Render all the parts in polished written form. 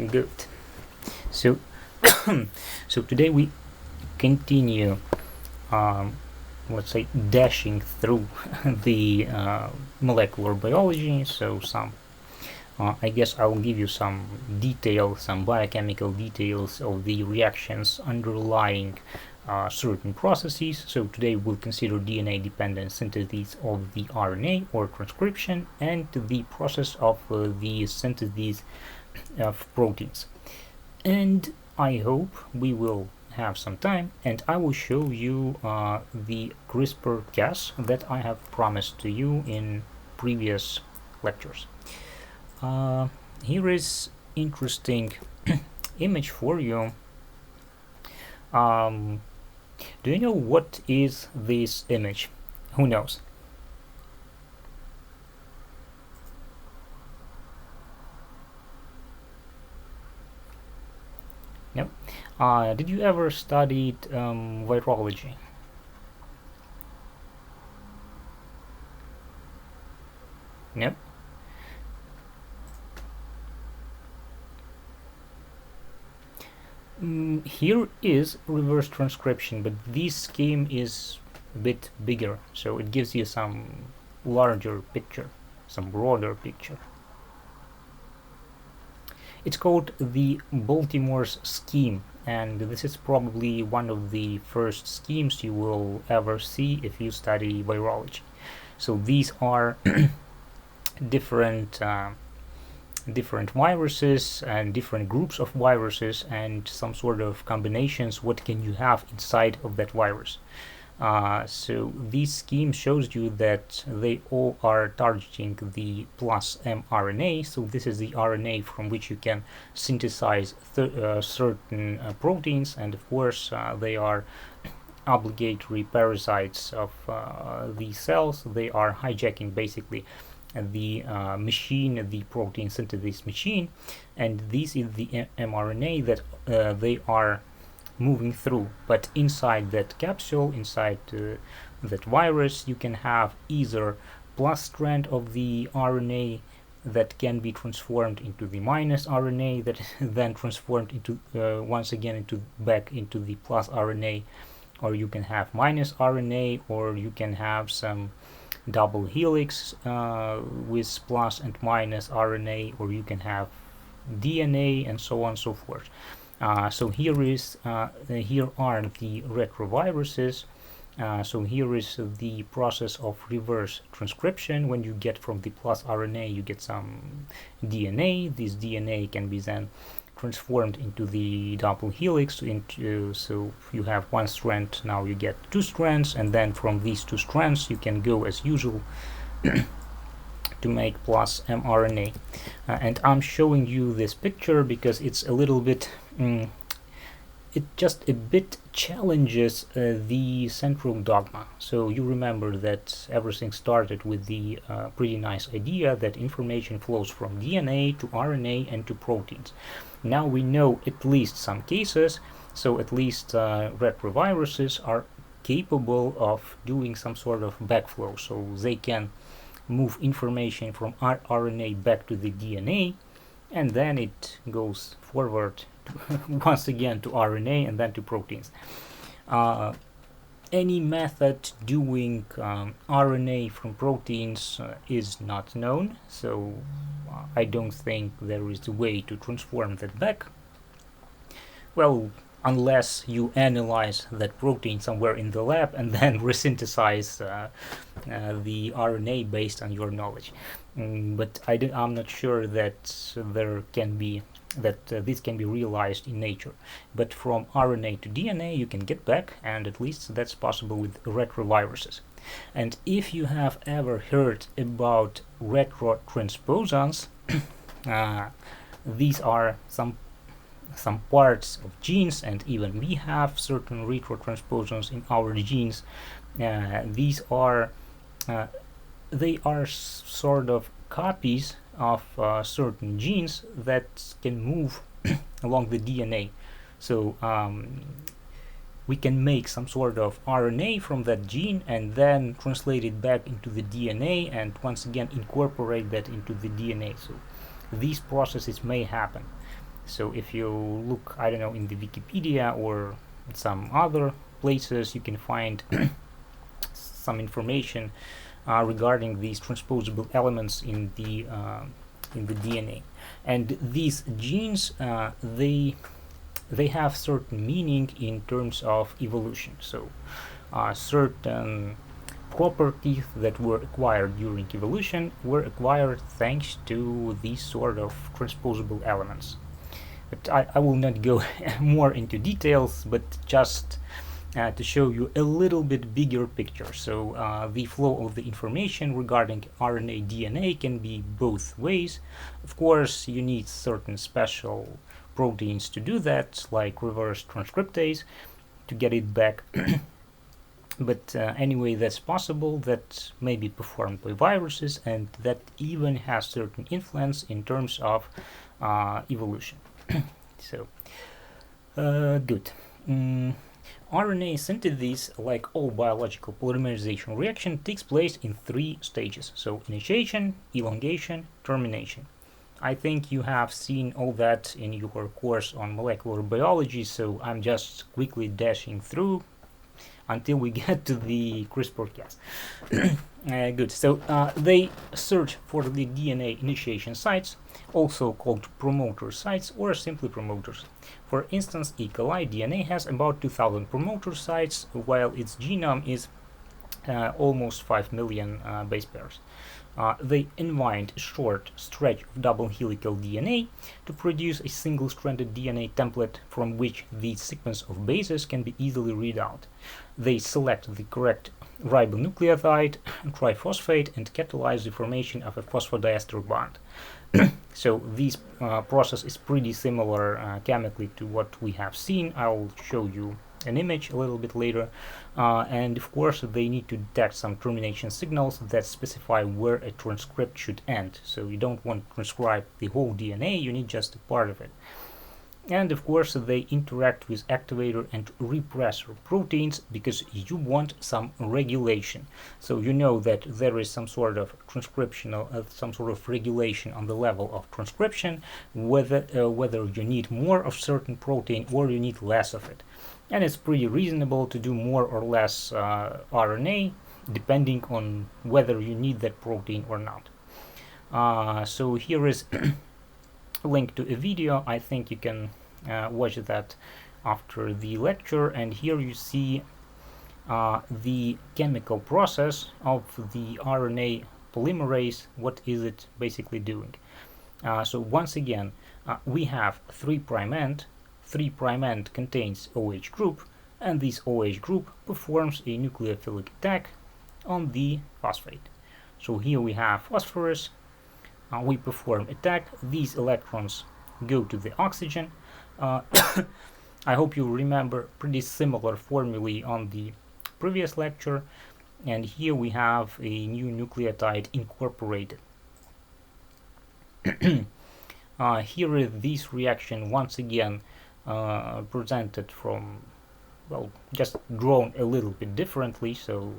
Good. So, so today we continue, let's say, dashing through the molecular biology. So I guess I'll give you some details, some biochemical details of the reactions underlying certain processes. So today we'll consider DNA-dependent synthesis of the RNA or transcription and the process of the synthesis of proteins. And I hope we will have some time and I will show you the CRISPR-Cas that I have promised to you in previous lectures. Here is interesting image for you. Do you know what is this image? Who knows? No? Did you ever study virology? No? Here is reverse transcription, but this scheme is a bit bigger, so it gives you some larger picture, some broader picture. It's called the Baltimore's scheme, and this is probably one of the first schemes you will ever see if you study virology. So these are different viruses and different groups of viruses and some sort of combinations. What can you have inside of that virus? So this scheme shows you that they all are targeting the plus mRNA. So this is the RNA from which you can synthesize certain proteins, and of course they are obligatory parasites of the cells. They are hijacking basically the machine, the protein synthesis machine, and this is the mRNA that they are moving through. But inside that capsule, inside that virus, you can have either plus strand of the RNA that can be transformed into the minus RNA that is then transformed into once again into back into the plus RNA, or you can have minus RNA, or you can have some double helix with plus and minus RNA, or you can have DNA, and so on and so forth. So here are the retroviruses. So here is the process of reverse transcription. When you get from the plus RNA, you get some DNA. This DNA can be then transformed into the double helix, so you have one strand, now you get two strands, and then from these two strands you can go as usual to make plus mRNA. And I'm showing you this picture because it's a little bit it just a bit challenges the central dogma. So you remember that everything started with the pretty nice idea that information flows from DNA to RNA and to proteins. Now we know at least some cases, so at least retroviruses are capable of doing some sort of backflow, so they can move information from RNA back to the DNA, and then it goes forward once again to RNA and then to proteins. Any method doing RNA from proteins is not known, so I don't think there is a way to transform that back. Well, unless you analyze that protein somewhere in the lab and then resynthesize the RNA based on your knowledge. But I'm not sure that there can be this can be realized in nature. But from RNA to DNA you can get back, and at least that's possible with retroviruses. And if you have ever heard about retrotransposons, these are some parts of genes, and even we have certain retrotransposons in our genes. These are they are sort of copies of certain genes that can move along the DNA. So we can make some sort of RNA from that gene and then translate it back into the DNA and once again incorporate that into the DNA. So these processes may happen. So if you look, I don't know, in the Wikipedia or some other places, you can find some information regarding these transposable elements in the DNA. And these genes, they have certain meaning in terms of evolution. So certain properties that were acquired during evolution were acquired thanks to these sort of transposable elements. But I will not go more into details, but just to show you a little bit bigger picture. So the flow of the information regarding RNA DNA can be both ways. Of course, you need certain special proteins to do that, like reverse transcriptase, to get it back. But anyway, that's possible. That may be performed by viruses, and that even has certain influence in terms of evolution. So, good. RNA synthesis, like all biological polymerization reaction, takes place in 3 stages. So, initiation, elongation, termination. I think you have seen all that in your course on molecular biology, so I'm just quickly dashing through until we get to the CRISPR-Cas. Good. So they search for the DNA initiation sites, also called promoter sites or simply promoters. For instance, E. coli DNA has about 2,000 promoter sites, while its genome is almost 5 million base pairs. They inwind a short stretch of double helical DNA to produce a single-stranded DNA template from which the sequence of bases can be easily read out. They select the correct ribonucleotide, triphosphate, and catalyze the formation of a phosphodiester bond. So this process is pretty similar chemically to what we have seen. I'll show you an image a little bit later, and of course they need to detect some termination signals that specify where a transcript should end. So you don't want to transcribe the whole DNA, you need just a part of it. And of course they interact with activator and repressor proteins because you want some regulation. So you know that there is some sort of transcriptional, some sort of regulation on the level of transcription, whether you need more of certain protein or you need less of it. And it's pretty reasonable to do more or less RNA depending on whether you need that protein or not. So here is a link to a video. I think you can watch that after the lecture, and here you see the chemical process of the RNA polymerase. What is it basically doing? So once again, we have 3' end. 3' end contains OH group, and this OH group performs a nucleophilic attack on the phosphate. So here we have phosphorus, we perform attack, these electrons go to the oxygen. I hope you remember pretty similar formulae on the previous lecture, and here we have a new nucleotide incorporated. Here is this reaction once again presented from, well, just drawn a little bit differently, so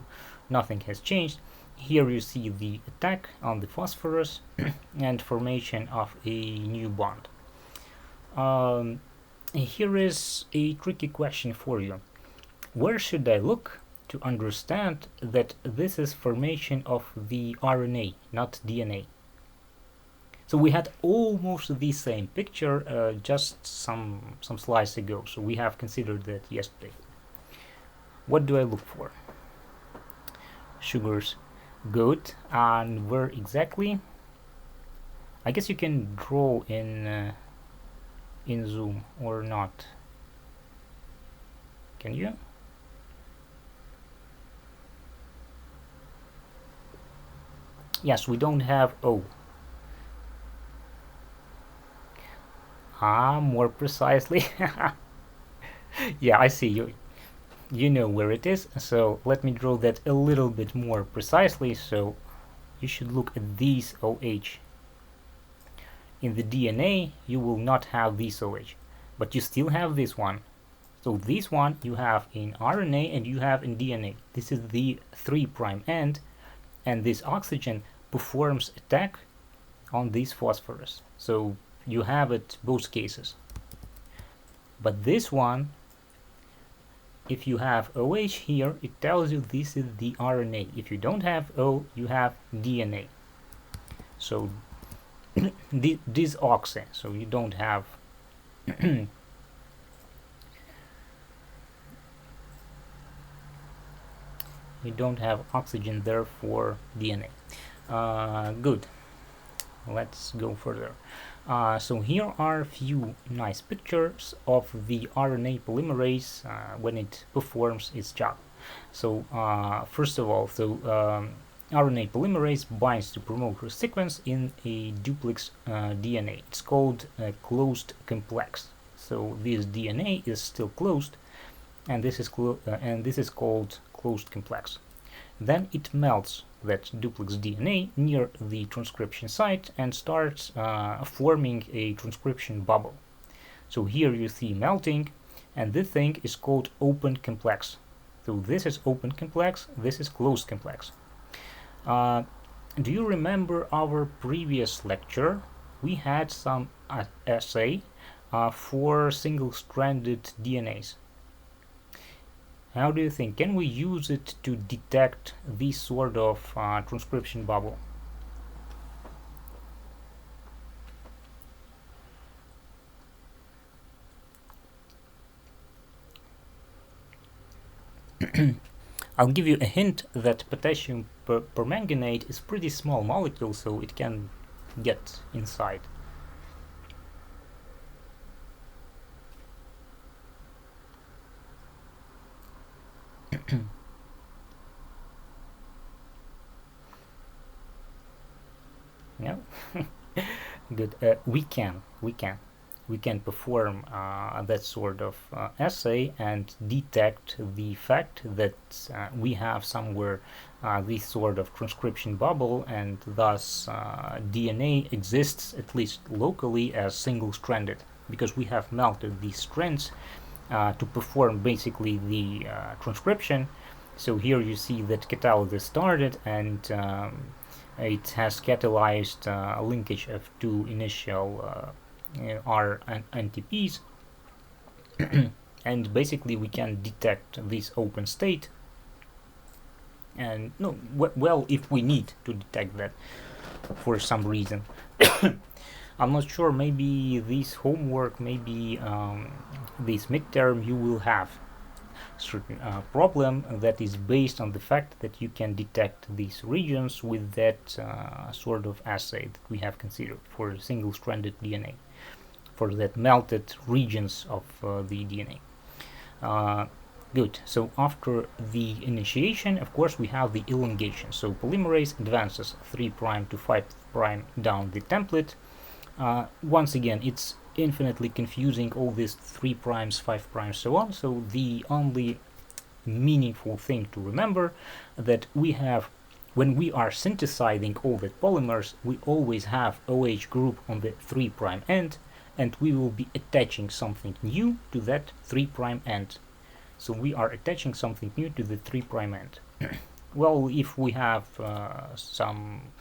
nothing has changed. Here you see the attack on the phosphorus and formation of a new bond. Here is a tricky question for you. Where should I look to understand that this is formation of the RNA, not DNA? So we had almost the same picture just some slides ago, so we have considered that yesterday. What do I look for? Sugars. Good. And where exactly? I guess you can draw in Zoom or not. Can you? Yes, we don't have O. More precisely. Yeah, I see you. You know where it is, so let me draw that a little bit more precisely. So you should look at these OH. In the DNA, you will not have this OH, but you still have this one. So this one you have in RNA and you have in DNA. This is the 3' end, and this oxygen performs attack on this phosphorus. So you have it both cases. But this one, if you have OH here, it tells you this is the RNA. If you don't have O, you have DNA. So disoxy, so you don't have you don't have oxygen there for DNA. Good. Let's go further. So here are a few nice pictures of the RNA polymerase when it performs its job. So first of all, RNA polymerase binds to promoter sequence in a duplex DNA. It's called a closed complex. So this DNA is still closed, and this is called closed complex. Then it melts that duplex DNA near the transcription site and starts forming a transcription bubble. So here you see melting, and this thing is called open complex. So this is open complex, this is closed complex. Do you remember our previous lecture? We had some assay for single-stranded DNAs. How do you think? Can we use it to detect this sort of transcription bubble? I'll give you a hint that potassium permanganate is pretty small molecule, so it can get inside. No. Good. We can perform that sort of assay and detect the fact that we have somewhere this sort of transcription bubble, and thus DNA exists at least locally as single-stranded, because we have melted these strands to perform basically the transcription. So here you see that catalysis started, and it has catalyzed linkage of two initial R NTPs, and basically we can detect this open state. And no, well, if we need to detect that for some reason. I'm not sure, maybe this homework, maybe this midterm, you will have certain problem that is based on the fact that you can detect these regions with that sort of assay that we have considered for single-stranded DNA, for that melted regions of the DNA. Good. So after the initiation, of course, we have the elongation. So polymerase advances 3' to 5' down the template. Once again, it's infinitely confusing, all these 3', 5', so on. So the only meaningful thing to remember that we have, when we are synthesizing all the polymers, we always have OH group on the 3' end, and we will be attaching something new to that 3' end. So we are attaching something new to the 3' end. Well, if we have some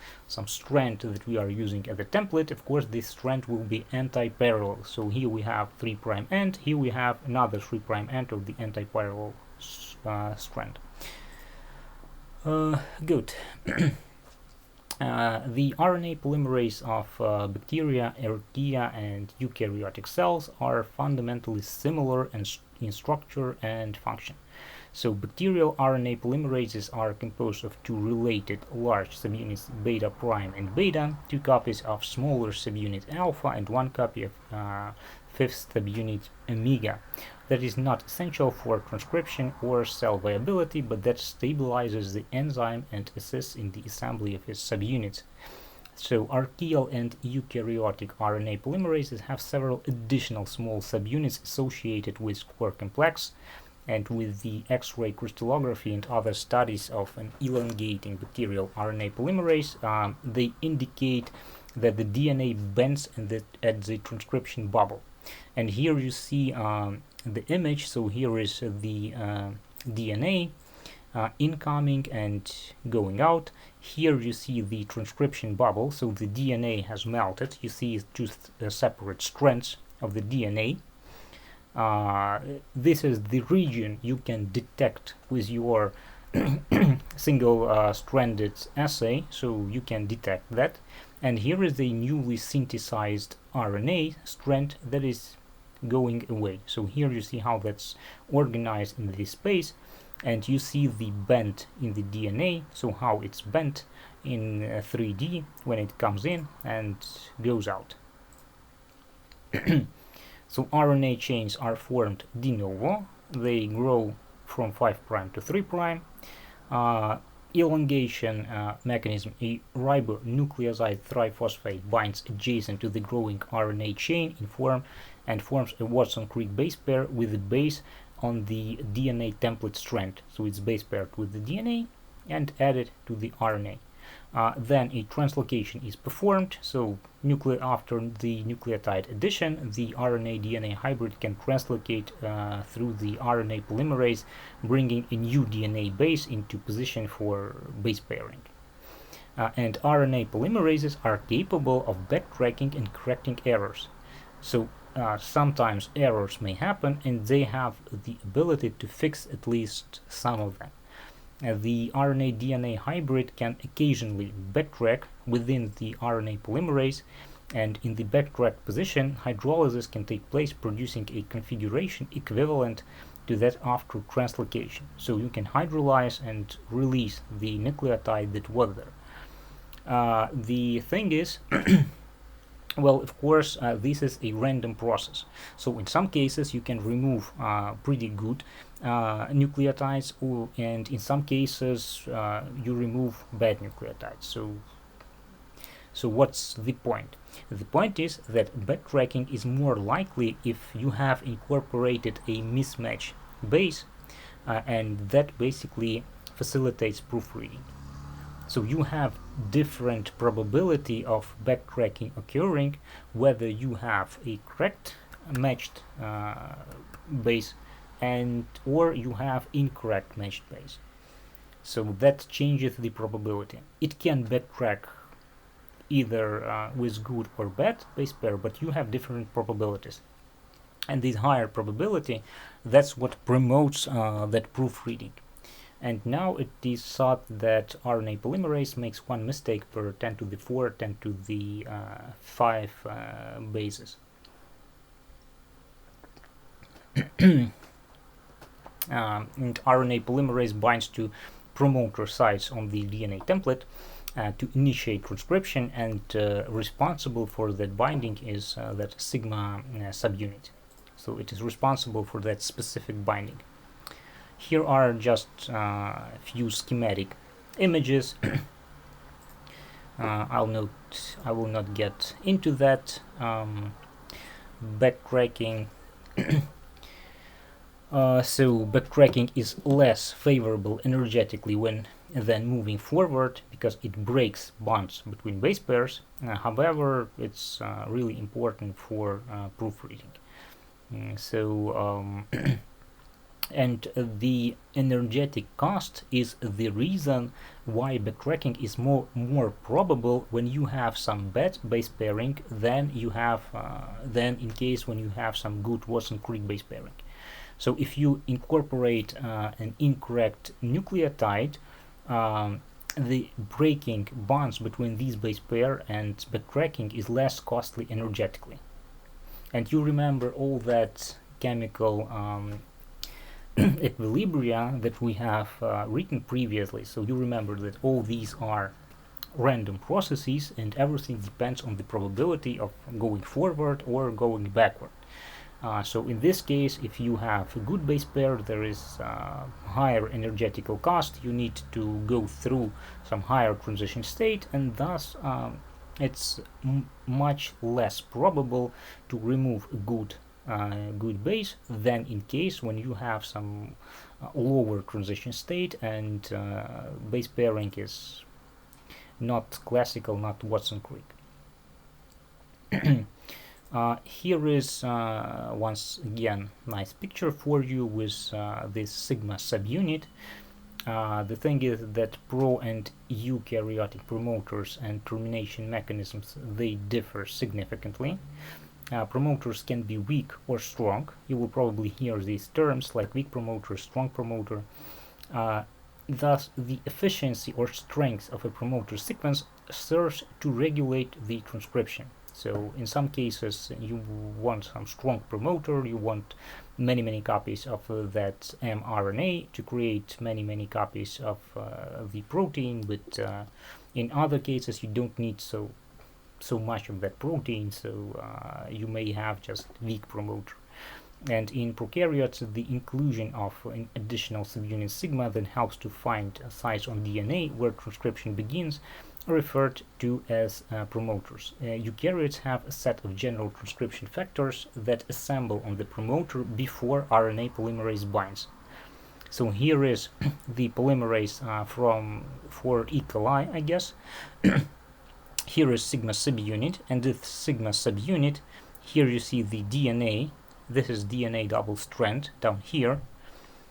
strand that we are using as a template, of course this strand will be anti-parallel. So here we have 3' end, here we have another 3' end of the anti-parallel strand. Good. The RNA polymerase of bacteria, archaea, and eukaryotic cells are fundamentally similar in structure and function. So bacterial RNA polymerases are composed of two related large subunits beta prime and beta, two copies of smaller subunit alpha, and one copy of fifth subunit omega. That is not essential for transcription or cell viability, but that stabilizes the enzyme and assists in the assembly of its subunits. So archaeal and eukaryotic RNA polymerases have several additional small subunits associated with core complex, and with the X-ray crystallography and other studies of an elongating bacterial RNA polymerase, they indicate that the DNA bends at the transcription bubble. And here you see the image. So here is the DNA, incoming and going out. Here you see the transcription bubble, so the DNA has melted. You see two separate strands of the DNA. This is the region you can detect with your single stranded assay, so you can detect that. And here is the newly synthesized RNA strand that is going away. So here you see how that's organized in this space, and you see the bend in the DNA, so how it's bent in 3D when it comes in and goes out. So RNA chains are formed de novo. They grow from 5' to 3'. Elongation mechanism: a ribonucleoside triphosphate binds adjacent to the growing RNA chain and forms a Watson-Crick base pair with the base on the DNA template strand. So it's base paired with the DNA and added to the RNA. Then a translocation is performed, so after the nucleotide addition, the RNA-DNA hybrid can translocate through the RNA polymerase, bringing a new DNA base into position for base pairing. And RNA polymerases are capable of backtracking and correcting errors. So sometimes errors may happen, and they have the ability to fix at least some of them. The RNA-DNA hybrid can occasionally backtrack within the RNA polymerase, and in the backtrack position, hydrolysis can take place, producing a configuration equivalent to that after translocation. So you can hydrolyze and release the nucleotide that was there. The thing is, well, of course, this is a random process. So in some cases, you can remove pretty good nucleotides, and in some cases, you remove bad nucleotides. So what's the point? The point is that backtracking is more likely if you have incorporated a mismatch base, and that basically facilitates proofreading. So you have different probability of backtracking occurring whether you have a correct matched base or you have incorrect matched base. So that changes the probability. It can backtrack either with good or bad base pair, but you have different probabilities. And this higher probability, that's what promotes that proofreading. And now it is thought that RNA polymerase makes one mistake per 10 to the 4, 10 to the 5 bases. And RNA polymerase binds to promoter sites on the DNA template to initiate transcription, and responsible for that binding is that sigma subunit. So it is responsible for that specific binding. Here are just a few schematic images. I will not get into that. Backtracking. So backtracking is less favorable energetically than moving forward because it breaks bonds between base pairs. However, it's really important for proofreading. And the energetic cost is the reason why backtracking is more probable when you have some bad base pairing than in case when you have some good Watson-Crick base pairing. So if you incorporate an incorrect nucleotide, the breaking bonds between these base pair and backtracking is less costly energetically. And you remember all that chemical equilibria that we have written previously. So you remember that all these are random processes and everything depends on the probability of going forward or going backward. So in this case, if you have a good base pair, there is higher energetical cost. You need to go through some higher transition state, and thus it's much less probable to remove a good base than in case when you have some lower transition state and base pairing is not classical, not Watson-Crick. Here is once again nice picture for you with this sigma subunit. The thing is that pro and eukaryotic promoters and termination mechanisms, they differ significantly. Promoters can be weak or strong. You will probably hear these terms like weak promoter, strong promoter. Thus, the efficiency or strength of a promoter sequence serves to regulate the transcription. So in some cases, you want some strong promoter, you want many copies of that mRNA to create many copies of the protein, but in other cases you don't need so much of that protein, so you may have just weak promoter. And in prokaryotes, the inclusion of an additional subunit sigma then helps to find sites on DNA where transcription begins, referred to as promoters. Eukaryotes have a set of general transcription factors that assemble on the promoter before RNA polymerase binds. So here is the polymerase for E. coli, I guess. Here is sigma subunit, and this sigma subunit, here you see the DNA. This is DNA double strand down here.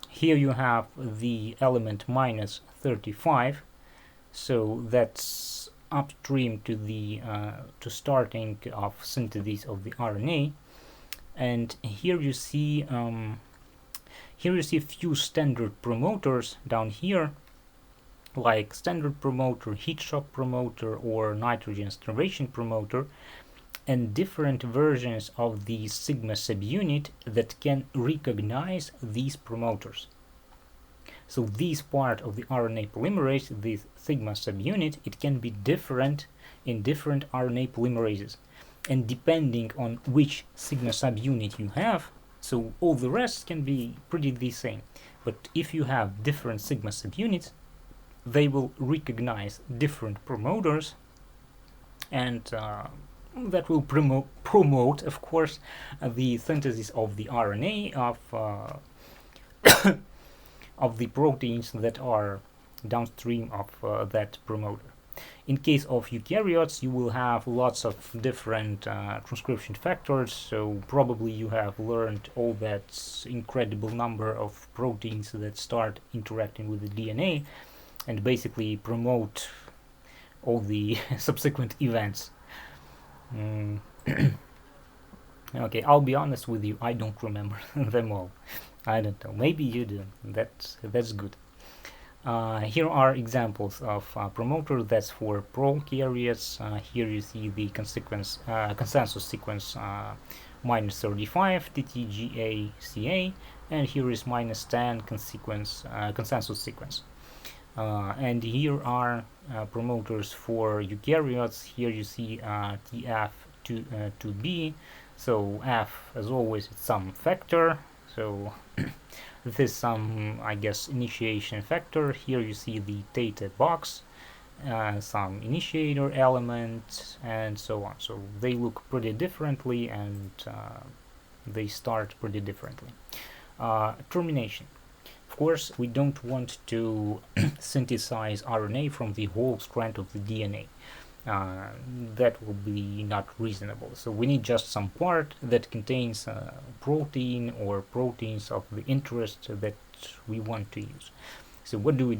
Here you have the element minus 35, so that's upstream to the to starting of synthesis of the RNA. And here you see a few standard promoters down here, like standard promoter, heat shock promoter, or nitrogen starvation promoter, and different versions of the sigma subunit that can recognize these promoters. So this part of the RNA polymerase, this sigma subunit, it can be different in different RNA polymerases. And depending on which sigma subunit you have, so all the rest can be pretty the same. But if you have different sigma subunits, they will recognize different promoters, and that will promote, of course, the synthesis of the RNA of the proteins that are downstream of that promoter. In case of eukaryotes, you will have lots of different transcription factors, so probably you have learned all that incredible number of proteins that start interacting with the DNA and basically promote all the subsequent events. Okay, I'll be honest with you, I don't remember them all. I don't know, maybe you do. That's good. Here are examples of promoter that's for prokaryotes. Here you see the consensus sequence minus 35 TTGACA, and here is minus 10 consensus sequence. And here are promoters for eukaryotes. Here you see TF2B. So F, as always, it's some factor. So this is some, I guess, initiation factor. Here you see the theta box, some initiator element, and so on. So they look pretty differently, and they start pretty differently. Termination. Of course, we don't want to synthesize RNA from the whole strand of the DNA. That will be not reasonable. So we need just some part that contains protein or proteins of the interest that we want to use. So what do?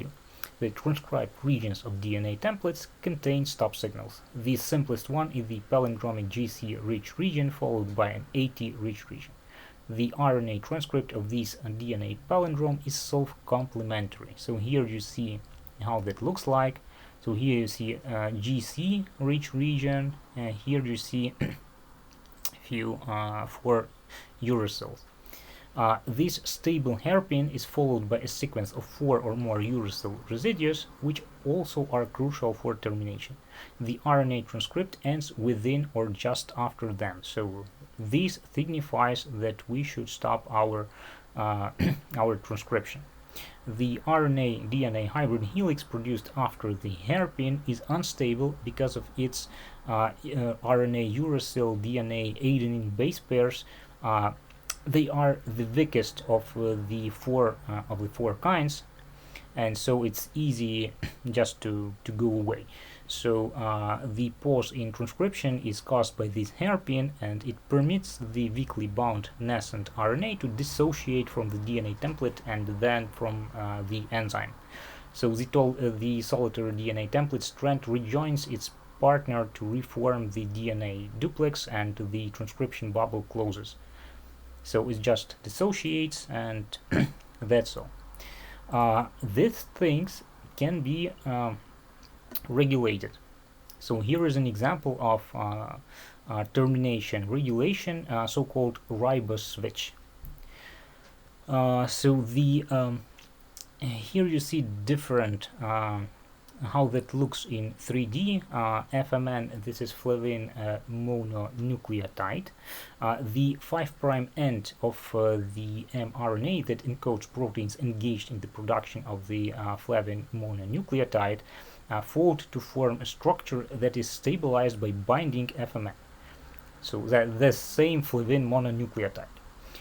The transcribed regions of DNA templates contain stop signals. The simplest one is the palindromic GC rich region followed by an AT rich region. The RNA transcript of this DNA palindrome is self-complementary. So here you see how that looks like. So here you see GC rich region, and here you see few for uracils. This stable hairpin is followed by a sequence of 4 or more uracil residues, which also are crucial for termination. The RNA transcript ends within or just after them. So this signifies that we should stop our transcription. The RNA-DNA hybrid helix produced after the hairpin is unstable because of its RNA uracil DNA adenine base pairs. They are the weakest of the four kinds, and so it's easy just to go away. So the pause in transcription is caused by this hairpin, and it permits the weakly bound nascent RNA to dissociate from the DNA template and then from the enzyme. So the solitary DNA template strand rejoins its partner to reform the DNA duplex, and the transcription bubble closes. So it just dissociates, and that's all. These things can be regulated. So here is an example of termination regulation, so-called ribose switch. So the here you see different how that looks in 3D. FMN, this is flavin mononucleotide. The 5' end of the mRNA that encodes proteins engaged in the production of the flavin mononucleotide fold to form a structure that is stabilized by binding FMN. So that the same flavin mononucleotide.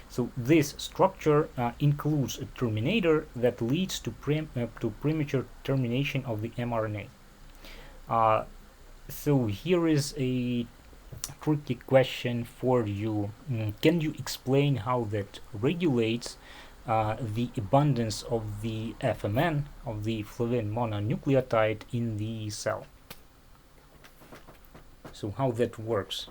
So this structure includes a terminator that leads to premature termination of the mRNA. So here is a tricky question for you. Can you explain how that regulates the abundance of the FMN, of the flavin mononucleotide in the cell? So how that works?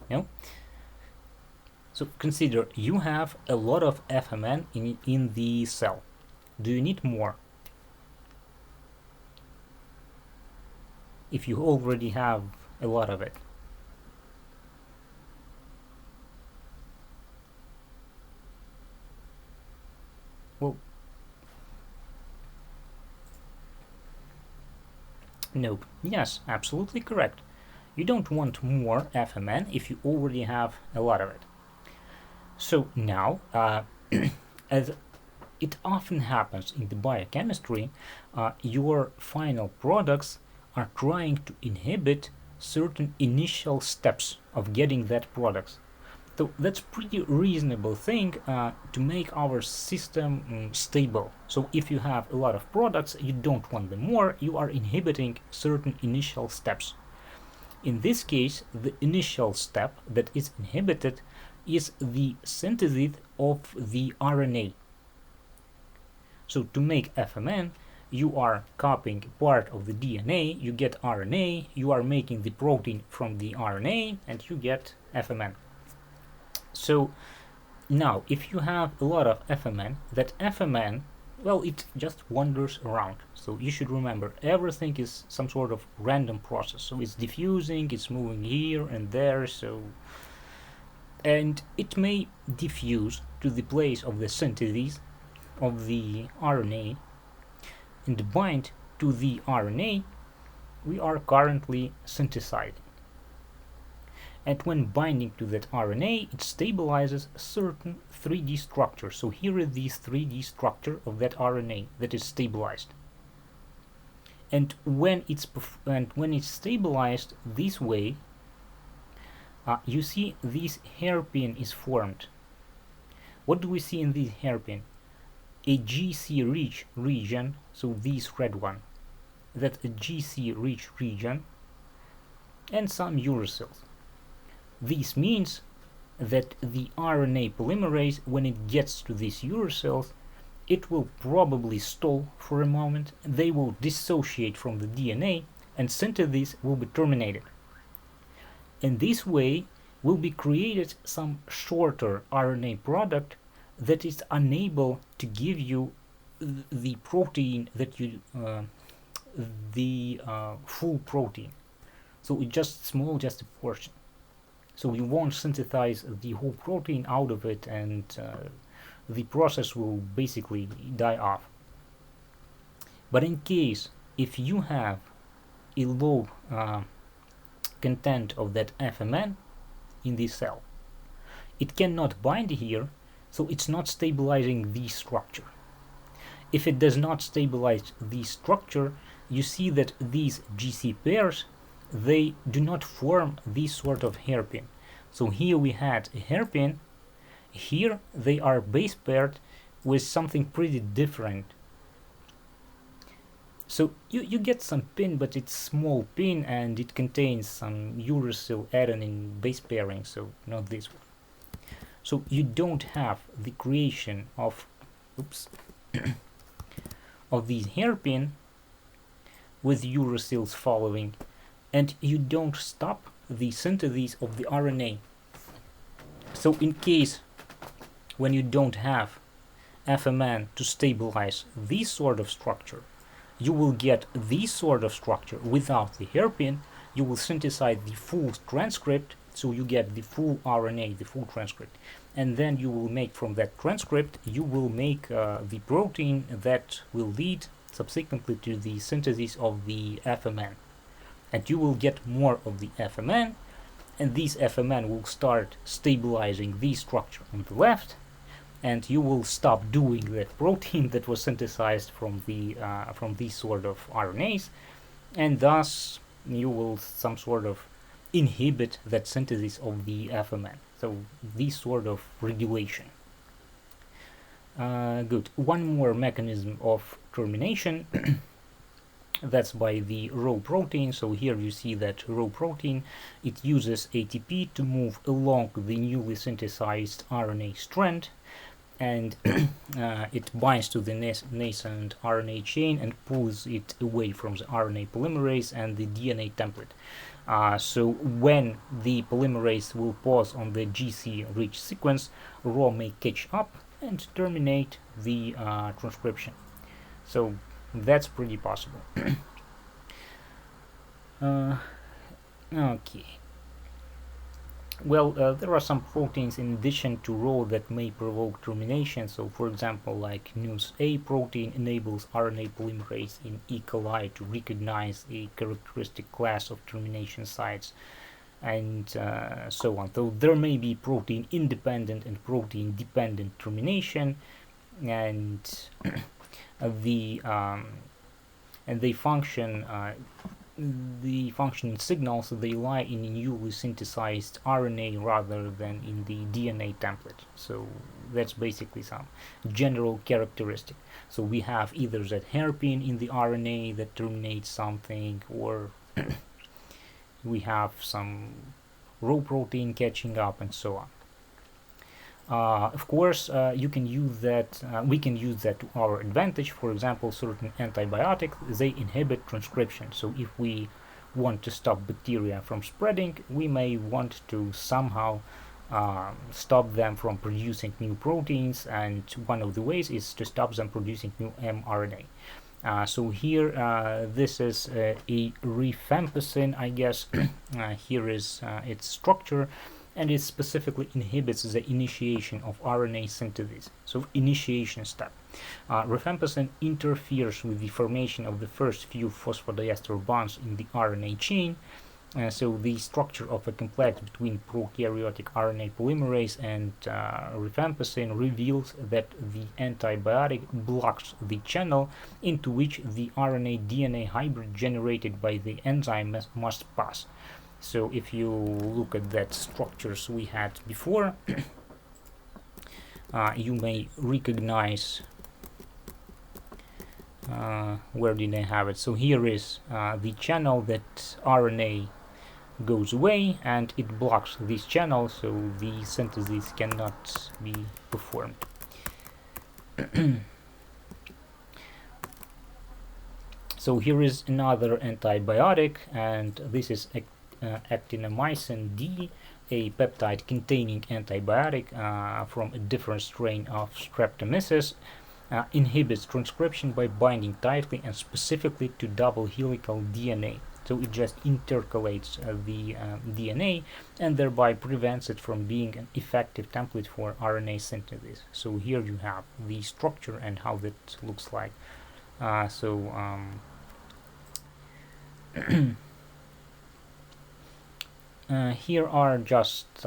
No? So consider you have a lot of FMN in the cell. Do you need more? If you already have a lot of it. Well, nope. Yes, absolutely correct. You don't want more FMN if you already have a lot of it. So now, as it often happens in the biochemistry, your final products are trying to inhibit certain initial steps of getting that products. So that's pretty reasonable thing to make our system stable. So if you have a lot of products, you don't want them more, you are inhibiting certain initial steps. In this case, the initial step that is inhibited is the synthesis of the RNA. So to make FMN, you are copying part of the DNA, you get RNA, you are making the protein from the RNA, and you get FMN. So now, if you have a lot of FMN, that FMN, well, it just wanders around. So you should remember, everything is some sort of random process. So it's diffusing, it's moving here and there, and it may diffuse to the place of the synthesis of the RNA and bind to the RNA we are currently synthesizing. And when binding to that RNA, it stabilizes a certain 3D structure. So here is this 3D structure of that RNA that is stabilized. And when it's stabilized this way, you see this hairpin is formed. What do we see in this hairpin? A GC rich region, so this red one, that's a GC rich region, and some uracils. This means that the RNA polymerase, when it gets to these uracils, it will probably stall for a moment, they will dissociate from the DNA, and synthesis will be terminated. In this way will be created some shorter RNA product that is unable to give you the protein that you full protein. So it's just small, just a portion. So you won't synthesize the whole protein out of it, and the process will basically die off. But in case if you have a low content of that FMN in this cell, it cannot bind here, so it's not stabilizing the structure. If it does not stabilize the structure, you see that these GC pairs, they do not form this sort of hairpin. So here we had a hairpin. Here they are base paired with something pretty different. So you get some pin, but it's small pin and it contains some uracil adenine base pairing, so not this one. So you don't have the creation of of these hairpin with uracils following, and you don't stop the synthesis of the RNA. So in case when you don't have FMN to stabilize this sort of structure, you will get this sort of structure without the hairpin. You will synthesize the full transcript, so you get the full RNA, the full transcript, and then you will make from that transcript, you will make the protein that will lead subsequently to the synthesis of the FMN, and you will get more of the FMN, and this FMN will start stabilizing the structure on the left, and you will stop doing that protein that was synthesized from these sort of RNAs, and thus you will some sort of inhibit that synthesis of the FMN. So this sort of regulation. Good. One more mechanism of termination. That's by the Rho protein. So here you see that Rho protein, it uses ATP to move along the newly synthesized RNA strand, and it binds to the nascent RNA chain and pulls it away from the RNA polymerase and the DNA template. So when the polymerase will pause on the GC-rich sequence, Rho may catch up and terminate the transcription. So that's pretty possible. Okay. Well, there are some proteins in addition to Rho that may provoke termination. So, for example, like NUS-A protein enables RNA polymerase in E. coli to recognize a characteristic class of termination sites, and so on. So there may be protein-independent and protein-dependent termination, and they function. The function signals, they lie in a newly synthesized RNA rather than in the DNA template. So that's basically some general characteristic. So we have either that hairpin in the RNA that terminates something, or we have some Rho protein catching up, and so on. Of course, you can use that. We can use that to our advantage. For example, certain antibiotics, they inhibit transcription. So if we want to stop bacteria from spreading, we may want to somehow stop them from producing new proteins, and one of the ways is to stop them producing new mRNA. So here, this is a rifampicin, I guess. Here is its structure, and it specifically inhibits the initiation of RNA synthesis. So initiation step. Rifampicin interferes with the formation of the first few phosphodiester bonds in the RNA chain. So the structure of a complex between prokaryotic RNA polymerase and rifampicin reveals that the antibiotic blocks the channel into which the RNA-DNA hybrid generated by the enzyme must pass. So if you look at that structures we had before, you may recognize where did I have it? So here is the channel that RNA goes away, and it blocks this channel, so the synthesis cannot be performed. So here is another antibiotic, and this is actinomycin D, a peptide-containing antibiotic from a different strain of Streptomyces. Inhibits transcription by binding tightly and specifically to double helical DNA. So it just intercalates the DNA and thereby prevents it from being an effective template for RNA synthesis. So here you have the structure and how that looks like. Here are just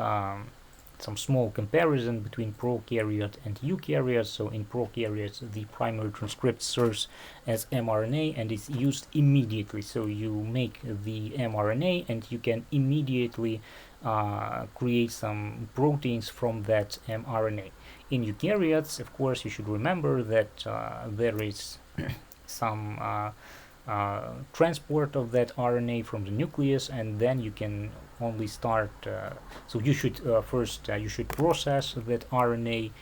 some small comparison between prokaryote and eukaryote. So in prokaryotes, the primary transcript serves as mRNA and is used immediately. So you make the mRNA and you can immediately create some proteins from that mRNA. In eukaryotes, of course, you should remember that there is some transport of that RNA from the nucleus, and then you can only start. So you should first you should process that RNA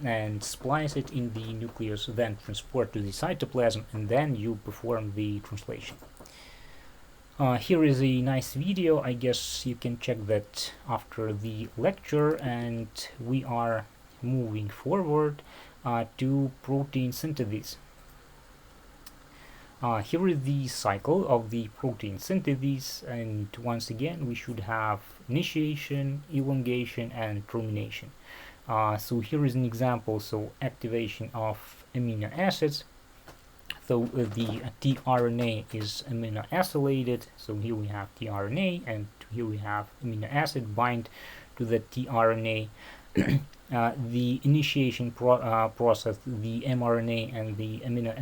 and splice it in the nucleus, then transport to the cytoplasm, and then you perform the translation. Here is a nice video. I guess you can check that after the lecture, and we are moving forward to protein synthesis. Here is the cycle of the protein synthesis, and once again we should have initiation, elongation, and termination. So here is an example. So activation of amino acids. So the tRNA is amino acylated. So here we have tRNA, and here we have amino acid bind to the tRNA. The initiation process, the mRNA and the amino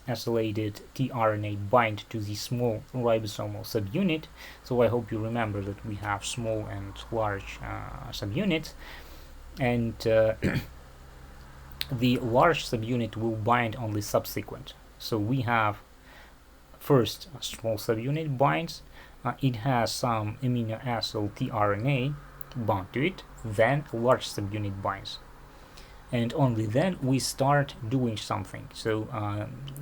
acylated tRNA bind to the small ribosomal subunit. So I hope you remember that we have small and large subunits, and the large subunit will bind only subsequent. So we have first a small subunit binds, it has some amino acyl tRNA bound to it, then a large subunit binds, and only then we start doing something. So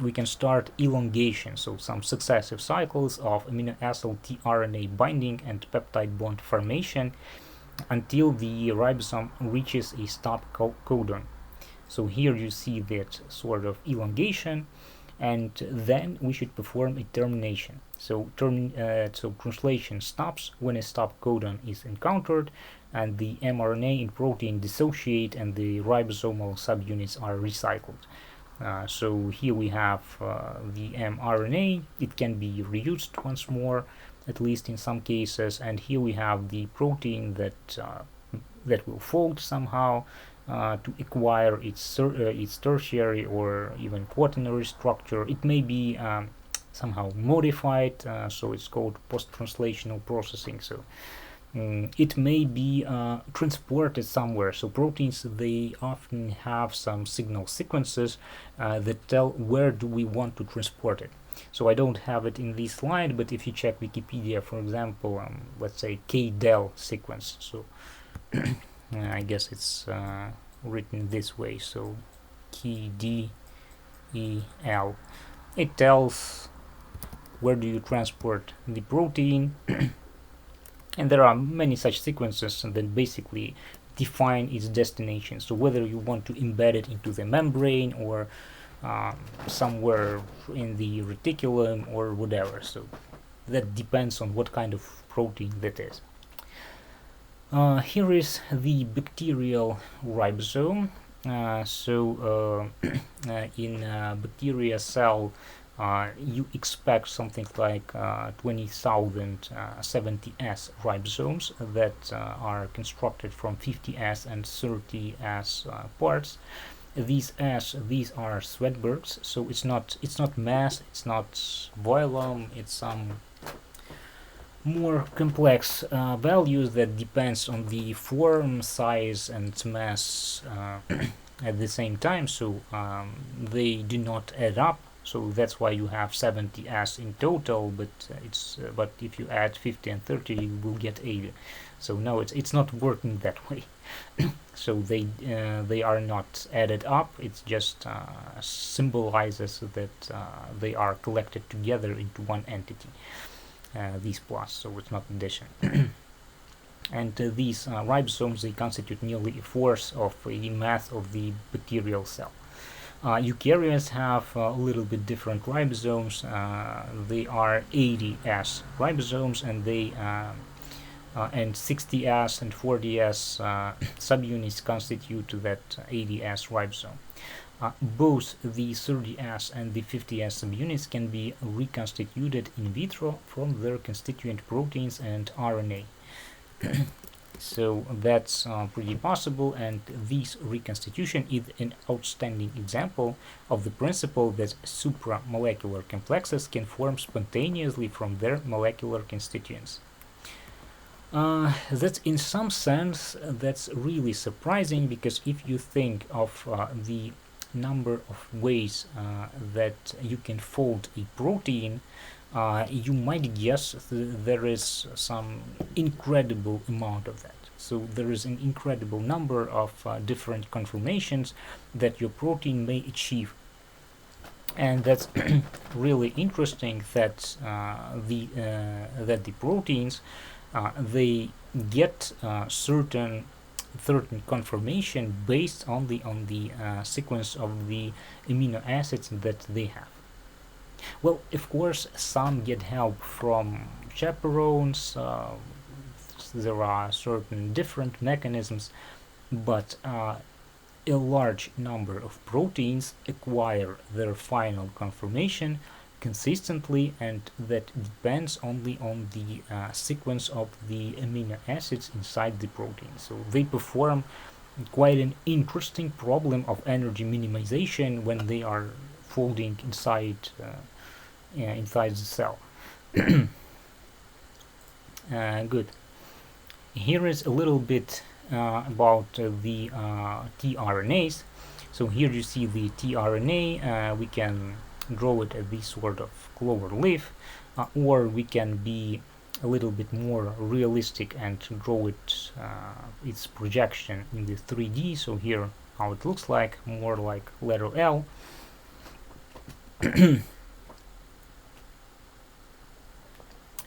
we can start elongation, so some successive cycles of amino acyl tRNA binding and peptide bond formation until the ribosome reaches a stop codon. So here you see that sort of elongation, and then we should perform a termination. So translation stops when a stop codon is encountered, and the mRNA in protein dissociate and the ribosomal subunits are recycled. So here we have the mRNA. It can be reused once more, at least in some cases, and here we have the protein that will fold somehow to acquire its tertiary or even quaternary structure. It may be somehow modified, so it's called post-translational processing. So it may be transported somewhere. So proteins, they often have some signal sequences that tell where do we want to transport it. So I don't have it in this slide, but if you check Wikipedia, for example, let's say KDEL sequence. So I guess it's written this way. So KDEL. It tells where do you transport the protein. And there are many such sequences that basically define its destination. So whether you want to embed it into the membrane or somewhere in the reticulum or whatever. So that depends on what kind of protein that is. Here is the bacterial ribosome. In bacteria cell, you expect something like 20,000 70S ribosomes that are constructed from 50S and 30S parts. These are Svedbergs, so it's not mass, it's not volume, it's some more complex values that depends on the form, size, and mass at the same time. So they do not add up. So that's why you have 70S in total, but but if you add 50 and 30, you will get 80. So no, it's not working that way. So they are not added up. It just symbolizes that they are collected together into one entity. These plus, so it's not addition. And these ribosomes, they constitute nearly a fourth of the mass of the bacterial cell. Eukaryotes have a little bit different ribosomes. They are 80S ribosomes, and they and 60S and 40S subunits constitute that 80S ribosome. Both the 30S and the 50S subunits can be reconstituted in vitro from their constituent proteins and RNA. So that's pretty possible, and this reconstitution is an outstanding example of the principle that supramolecular complexes can form spontaneously from their molecular constituents. That's in some sense that's really surprising, because if you think of the number of ways that you can fold a protein, you might guess there is some incredible amount of that. So there is an incredible number of different conformations that your protein may achieve. And that's really interesting that the proteins they get certain conformation based on the sequence of the amino acids that they have. Well, of course, some get help from chaperones. There are certain different mechanisms, but a large number of proteins acquire their final conformation consistently, and that depends only on the sequence of the amino acids inside the protein. So they perform quite an interesting problem of energy minimization when they are folding inside the cell. Good. Here is a little bit about the tRNAs. So here you see the tRNA. We can draw it as this sort of clover leaf, or we can be a little bit more realistic and draw it its projection in the 3D. So here how it looks like, more like letter L.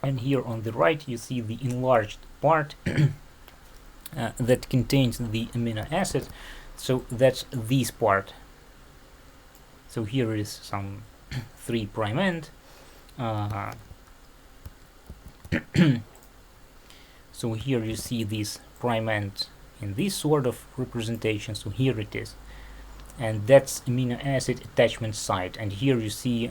And here on the right you see the enlarged part that contains the amino acid. So that's this part. So here is some 3' end. So here you see this prime end in this sort of representation. So here it is, and that's amino acid attachment site. And here you see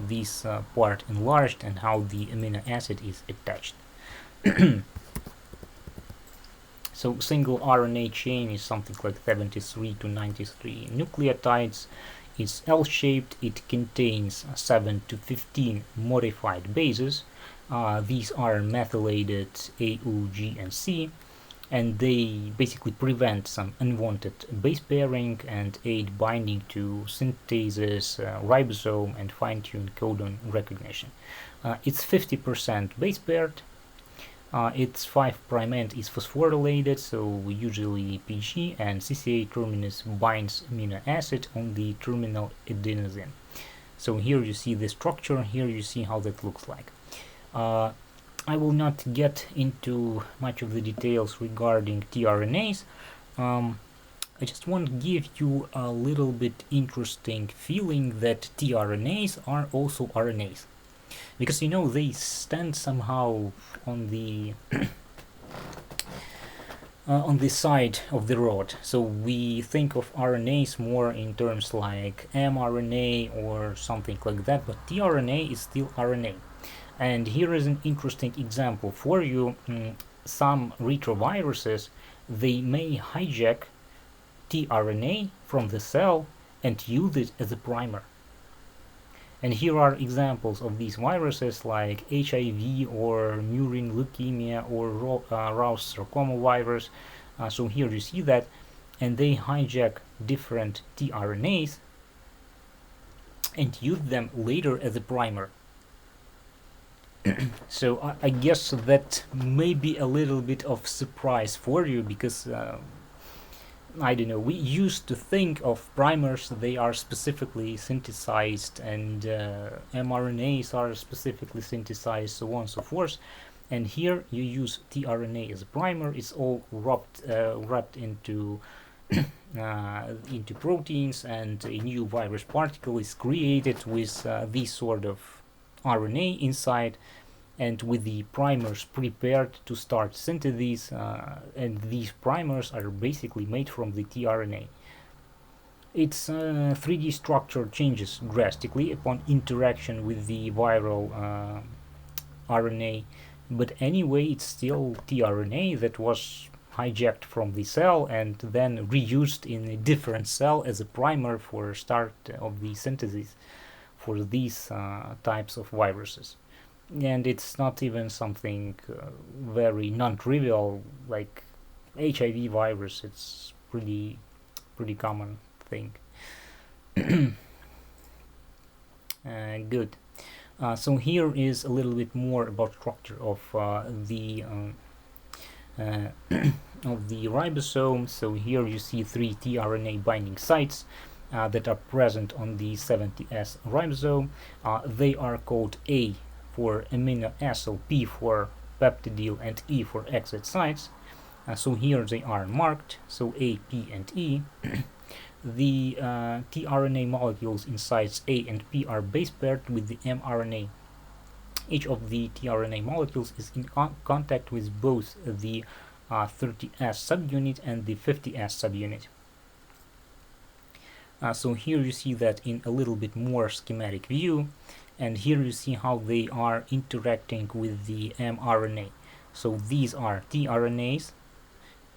this part enlarged and how the amino acid is attached. So single RNA chain is something like 73 to 93 nucleotides. It's L-shaped. It contains 7 to 15 modified bases. These are methylated A, U, G, and C, and they basically prevent some unwanted base pairing and aid binding to synthetases, ribosome, and fine-tune codon recognition. It's 50% base paired. Its 5' end is phosphorylated, so usually PG, and CCA terminus binds amino acid on the terminal adenosine. So here you see the structure, here you see how that looks like. I will not get into much of the details regarding tRNAs. I just want to give you a little bit interesting feeling that tRNAs are also RNAs. Because you know they stand somehow on the on the side of the road. So we think of RNAs more in terms like mRNA or something like that, but tRNA is still RNA. And here is an interesting example for you. Some retroviruses, they may hijack tRNA from the cell and use it as a primer. And here are examples of these viruses like HIV or murine leukemia or Rous sarcoma virus. So here you see that, and they hijack different tRNAs and use them later as a primer. So I guess that may be a little bit of surprise for you, because I don't know, we used to think of primers, they are specifically synthesized, and mRNAs are specifically synthesized, so on and so forth. And here you use tRNA as a primer. It's all wrapped into into proteins, and a new virus particle is created with this sort of RNA inside, and with the primers prepared to start synthesis, and these primers are basically made from the tRNA. Its 3D structure changes drastically upon interaction with the viral RNA, but anyway it's still tRNA that was hijacked from the cell and then reused in a different cell as a primer for start of the synthesis for these types of viruses. And it's not even something very non-trivial like HIV virus. It's pretty common thing. Good. So here is a little bit more about structure of the of the ribosome. So here you see 3 tRNA binding sites that are present on the 70S ribosome. They are called A for amino acid, P for peptidyl, and E for exit sites. So here they are marked, so A, P, and E. The tRNA molecules in sites A and P are base paired with the mRNA. Each of the tRNA molecules is in contact with both the 30S subunit and the 50S subunit. So here you see that in a little bit more schematic view, and here you see how they are interacting with the mRNA. So these are tRNAs,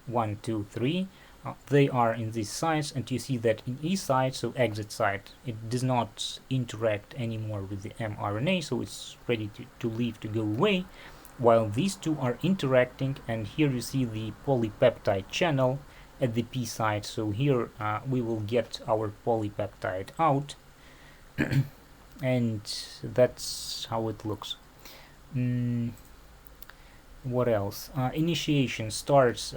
1, 2, 3. They are in these sites, and you see that in each site, so exit site, it does not interact anymore with the mRNA, so it's ready to leave, to go away, while these two are interacting. And here you see the polypeptide channel at the P site. So here we will get our polypeptide out and that's how it looks. What else? Initiation starts,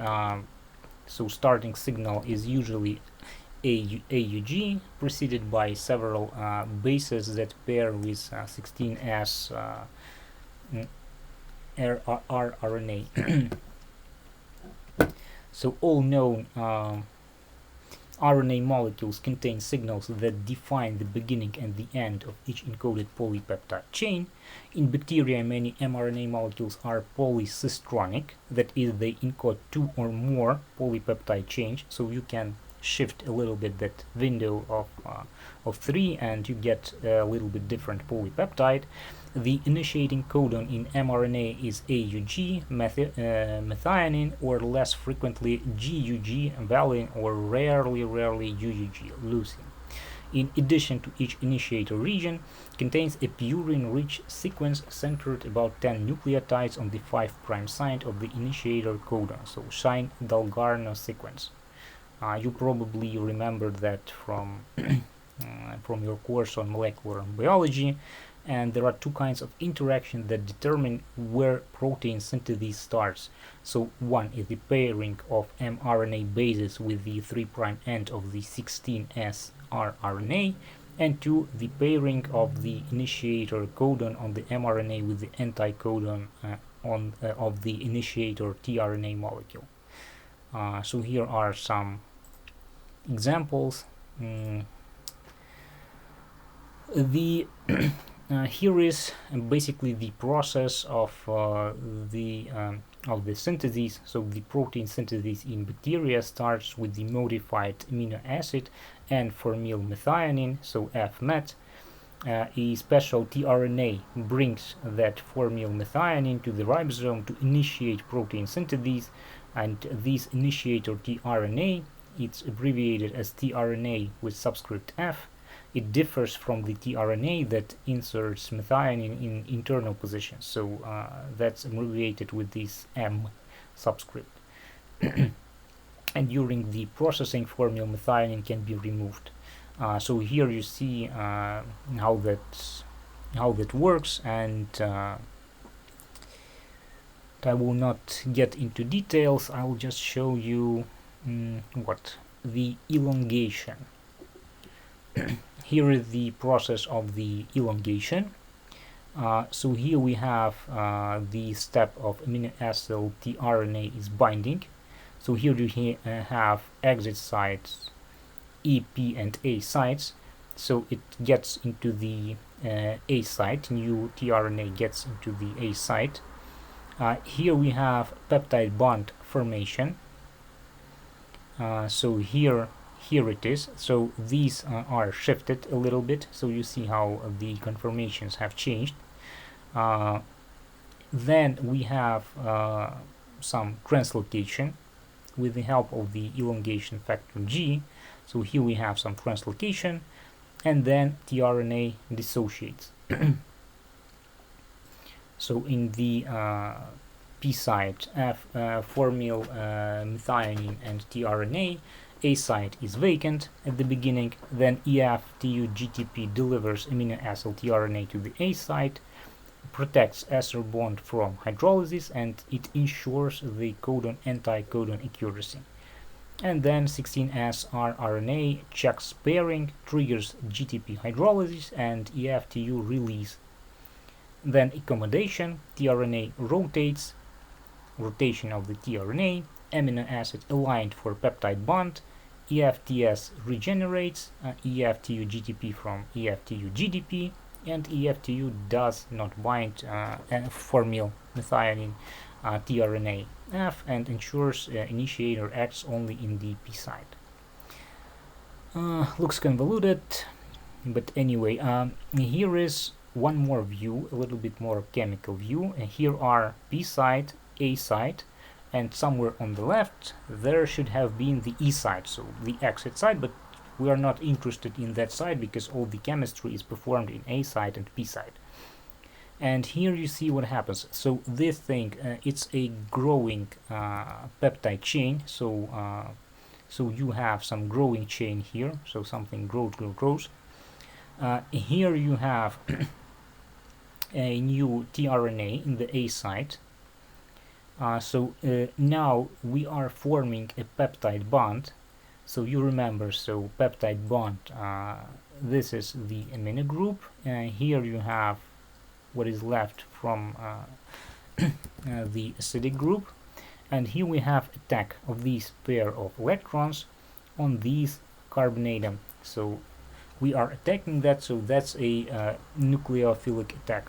so starting signal is usually AUG, preceded by several bases that pair with 16S rRNA. So all known RNA molecules contain signals that define the beginning and the end of each encoded polypeptide chain. In bacteria, many mRNA molecules are polycistronic, that is, they encode 2 or more polypeptide chains, so you can shift a little bit that window of 3 and you get a little bit different polypeptide. The initiating codon in mRNA is AUG, methionine, or less frequently GUG, valine, or rarely UUG, leucine. In addition to each initiator region, contains a purine-rich sequence centered about 10 nucleotides on the 5' side of the initiator codon, so Shine-Dalgarno sequence. You probably remember that from your course on molecular biology. And there are 2 kinds of interaction that determine where protein synthesis starts. So one is the pairing of mRNA bases with the 3' end of the 16S rRNA, and 2, the pairing of the initiator codon on the mRNA with the anticodon of the initiator tRNA molecule. So here are some examples. Here is basically the process of the synthesis. So the protein synthesis in bacteria starts with the modified amino acid N-formylmethionine, so F-met. A special tRNA brings that formylmethionine to the ribosome to initiate protein synthesis, and this initiator tRNA, it's abbreviated as tRNA with subscript F. It differs from the tRNA that inserts methionine in internal positions, so that's abbreviated with this M subscript. And during the processing, formylmethionine can be removed. So here you see how that works, and I will not get into details. I will just show you the elongation. Here is the process of the elongation. So here we have the step of amino acid tRNA is binding. So here you have exit sites E, P, and A sites. So it gets into the A site, new tRNA gets into the A site. Here we have peptide bond formation. So here it is. So these are shifted a little bit, so you see how the conformations have changed. Then we have some translocation with the help of the elongation factor G. So here we have some translocation, and then tRNA dissociates. So in the P site, formyl methionine and tRNA, A site is vacant at the beginning, then EF-TU-GTP delivers amino acid tRNA to the A site, protects ester bond from hydrolysis, and it ensures the codon-anti-codon accuracy. And then 16S rRNA checks pairing, triggers GTP hydrolysis and EF-TU release. Then accommodation, tRNA rotates, rotation of the tRNA, amino acid aligned for peptide bond, EFTS regenerates, EF-TU-GTP from EF-TU-GDP, and EF-TU does not bind formyl methionine tRNA F and ensures initiator acts only in the P site. Looks convoluted, but anyway, here is one more view, a little bit more chemical view. Here are P site, A site, and somewhere on the left there should have been the E site, so the exit site, but we are not interested in that side because all the chemistry is performed in A site and P site. And here you see what happens. So this thing, it's a growing peptide chain. So so you have some growing chain here. So something grows. Here you have a new tRNA in the A site. So now we are forming a peptide bond. So you remember, so peptide bond, this is the amino group. Here you have what is left from the acidic group. And here we have attack of this pair of electrons on these carbon atom. So we are attacking that, so that's a nucleophilic attack.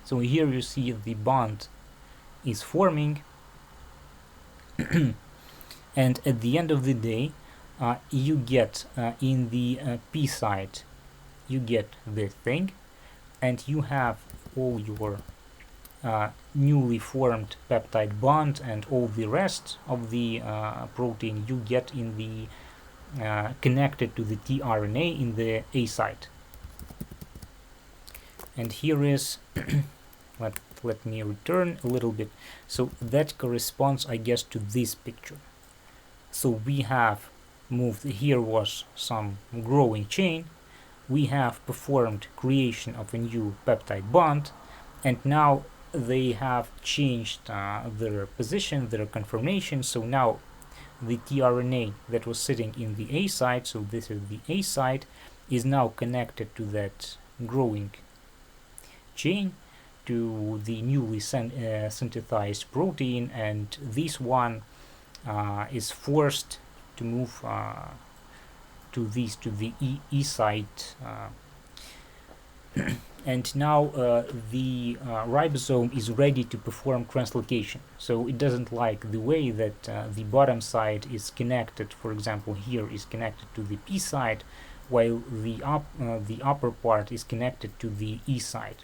So here you see the bond is forming, and at the end of the day you get in the P site you get this thing, and you have all your newly formed peptide bond and all the rest of the protein you get in the connected to the tRNA in the A site. And here is let me return a little bit. So that corresponds, I guess, to this picture. So we have moved, here was some growing chain, we have performed creation of a new peptide bond, and now they have changed their position, their conformation. So now the tRNA that was sitting in the A site, so this is the A site, is now connected to that growing chain, to the newly synthesized protein, and this one is forced to move to the E site, and now the ribosome is ready to perform translocation. So it doesn't like the way that the bottom side is connected, for example here is connected to the P side, while the upper part is connected to the E side.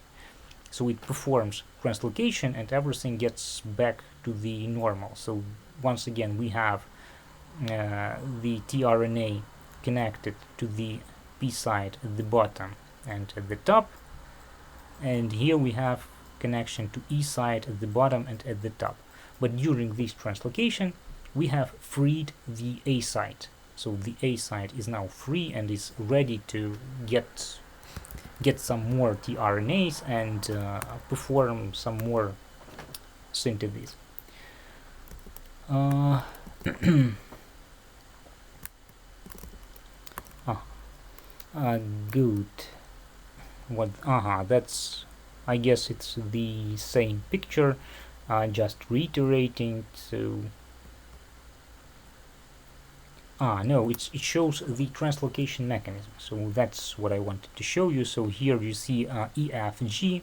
So it performs translocation and everything gets back to the normal. So once again we have the tRNA connected to the P side at the bottom and at the top, and here we have connection to E side at the bottom and at the top. But during this translocation we have freed the A site. So the A site is now free and is ready to get some more tRNAs and perform some more synthesis. Good. What? That's, I guess it's the same picture, just reiterating. So no, it shows the translocation mechanism. So that's what I wanted to show you. So here you see EFG.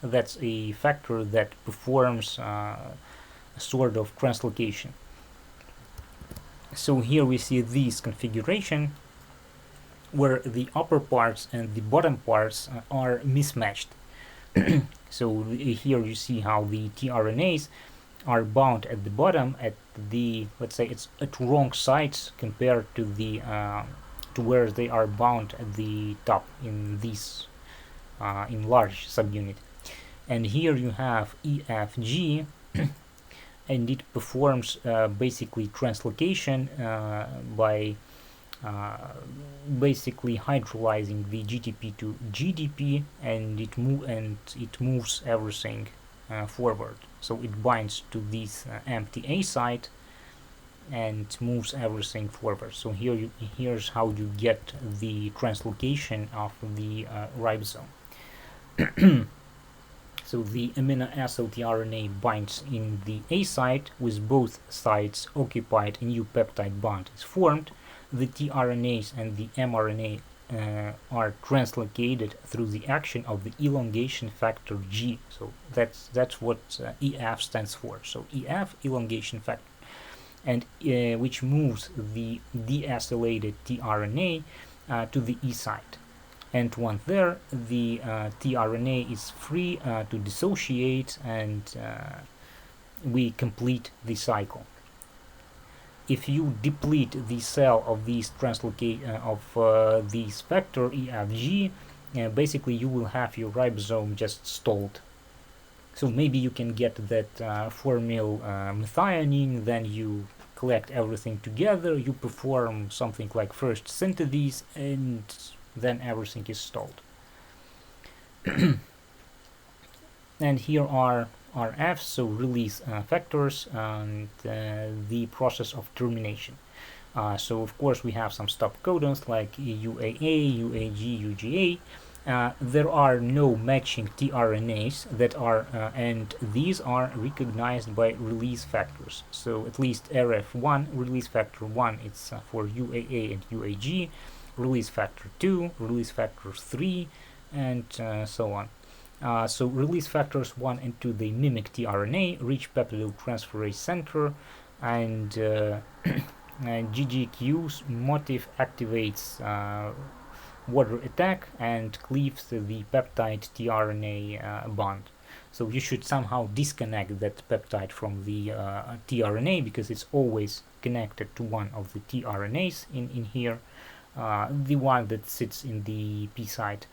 That's a factor that performs a sort of translocation. So here we see this configuration where the upper parts and the bottom parts are mismatched. So here you see how the tRNAs are bound at the bottom at the, let's say it's at wrong sites compared to the to where they are bound at the top in this in large subunit. And here you have EFG, and it performs basically translocation by basically hydrolyzing the GTP to GDP, and it moves everything forward. So it binds to this empty A site and moves everything forward. So here's how you get the translocation of the ribosome. So the amino acid tRNA binds in the A site. With both sites occupied, a new peptide bond is formed. The tRNAs and the mRNA are translocated through the action of the elongation factor G. So that's what EF stands for. So EF, elongation factor, and which moves the deacylated tRNA to the E site. And once there, the tRNA is free to dissociate, and we complete the cycle. If you deplete the cell of these this factor EFG, basically you will have your ribosome just stalled. So maybe you can get that 4-mil methionine, then you collect everything together, you perform something like first synthesis, and then everything is stalled. And here are RFs, so release factors, and the process of termination. So of course we have some stop codons like UAA, UAG, UGA. There are no matching tRNAs that are, and these are recognized by release factors. So at least RF1, release factor 1, it's for UAA and UAG, release factor 2, release factor 3, and so on. So release factors 1 and 2, they mimic tRNA, reach peptidyltransferase center, and GGQ's motif activates water attack and cleaves the peptide tRNA bond. So you should somehow disconnect that peptide from the tRNA, because it's always connected to one of the tRNAs in here, the one that sits in the P site.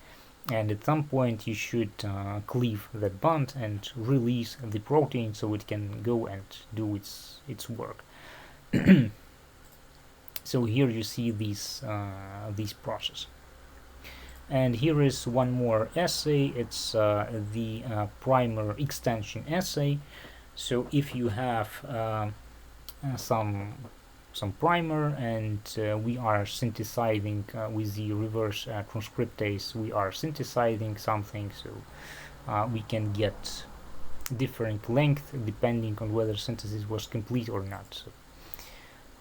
And at some point you should cleave that bond and release the protein so it can go and do its work. So here you see this process. And here is one more assay. It's the primer extension assay. So if you have some primer, and we are synthesizing with the reverse transcriptase, we are synthesizing something, so we can get different length depending on whether synthesis was complete or not. So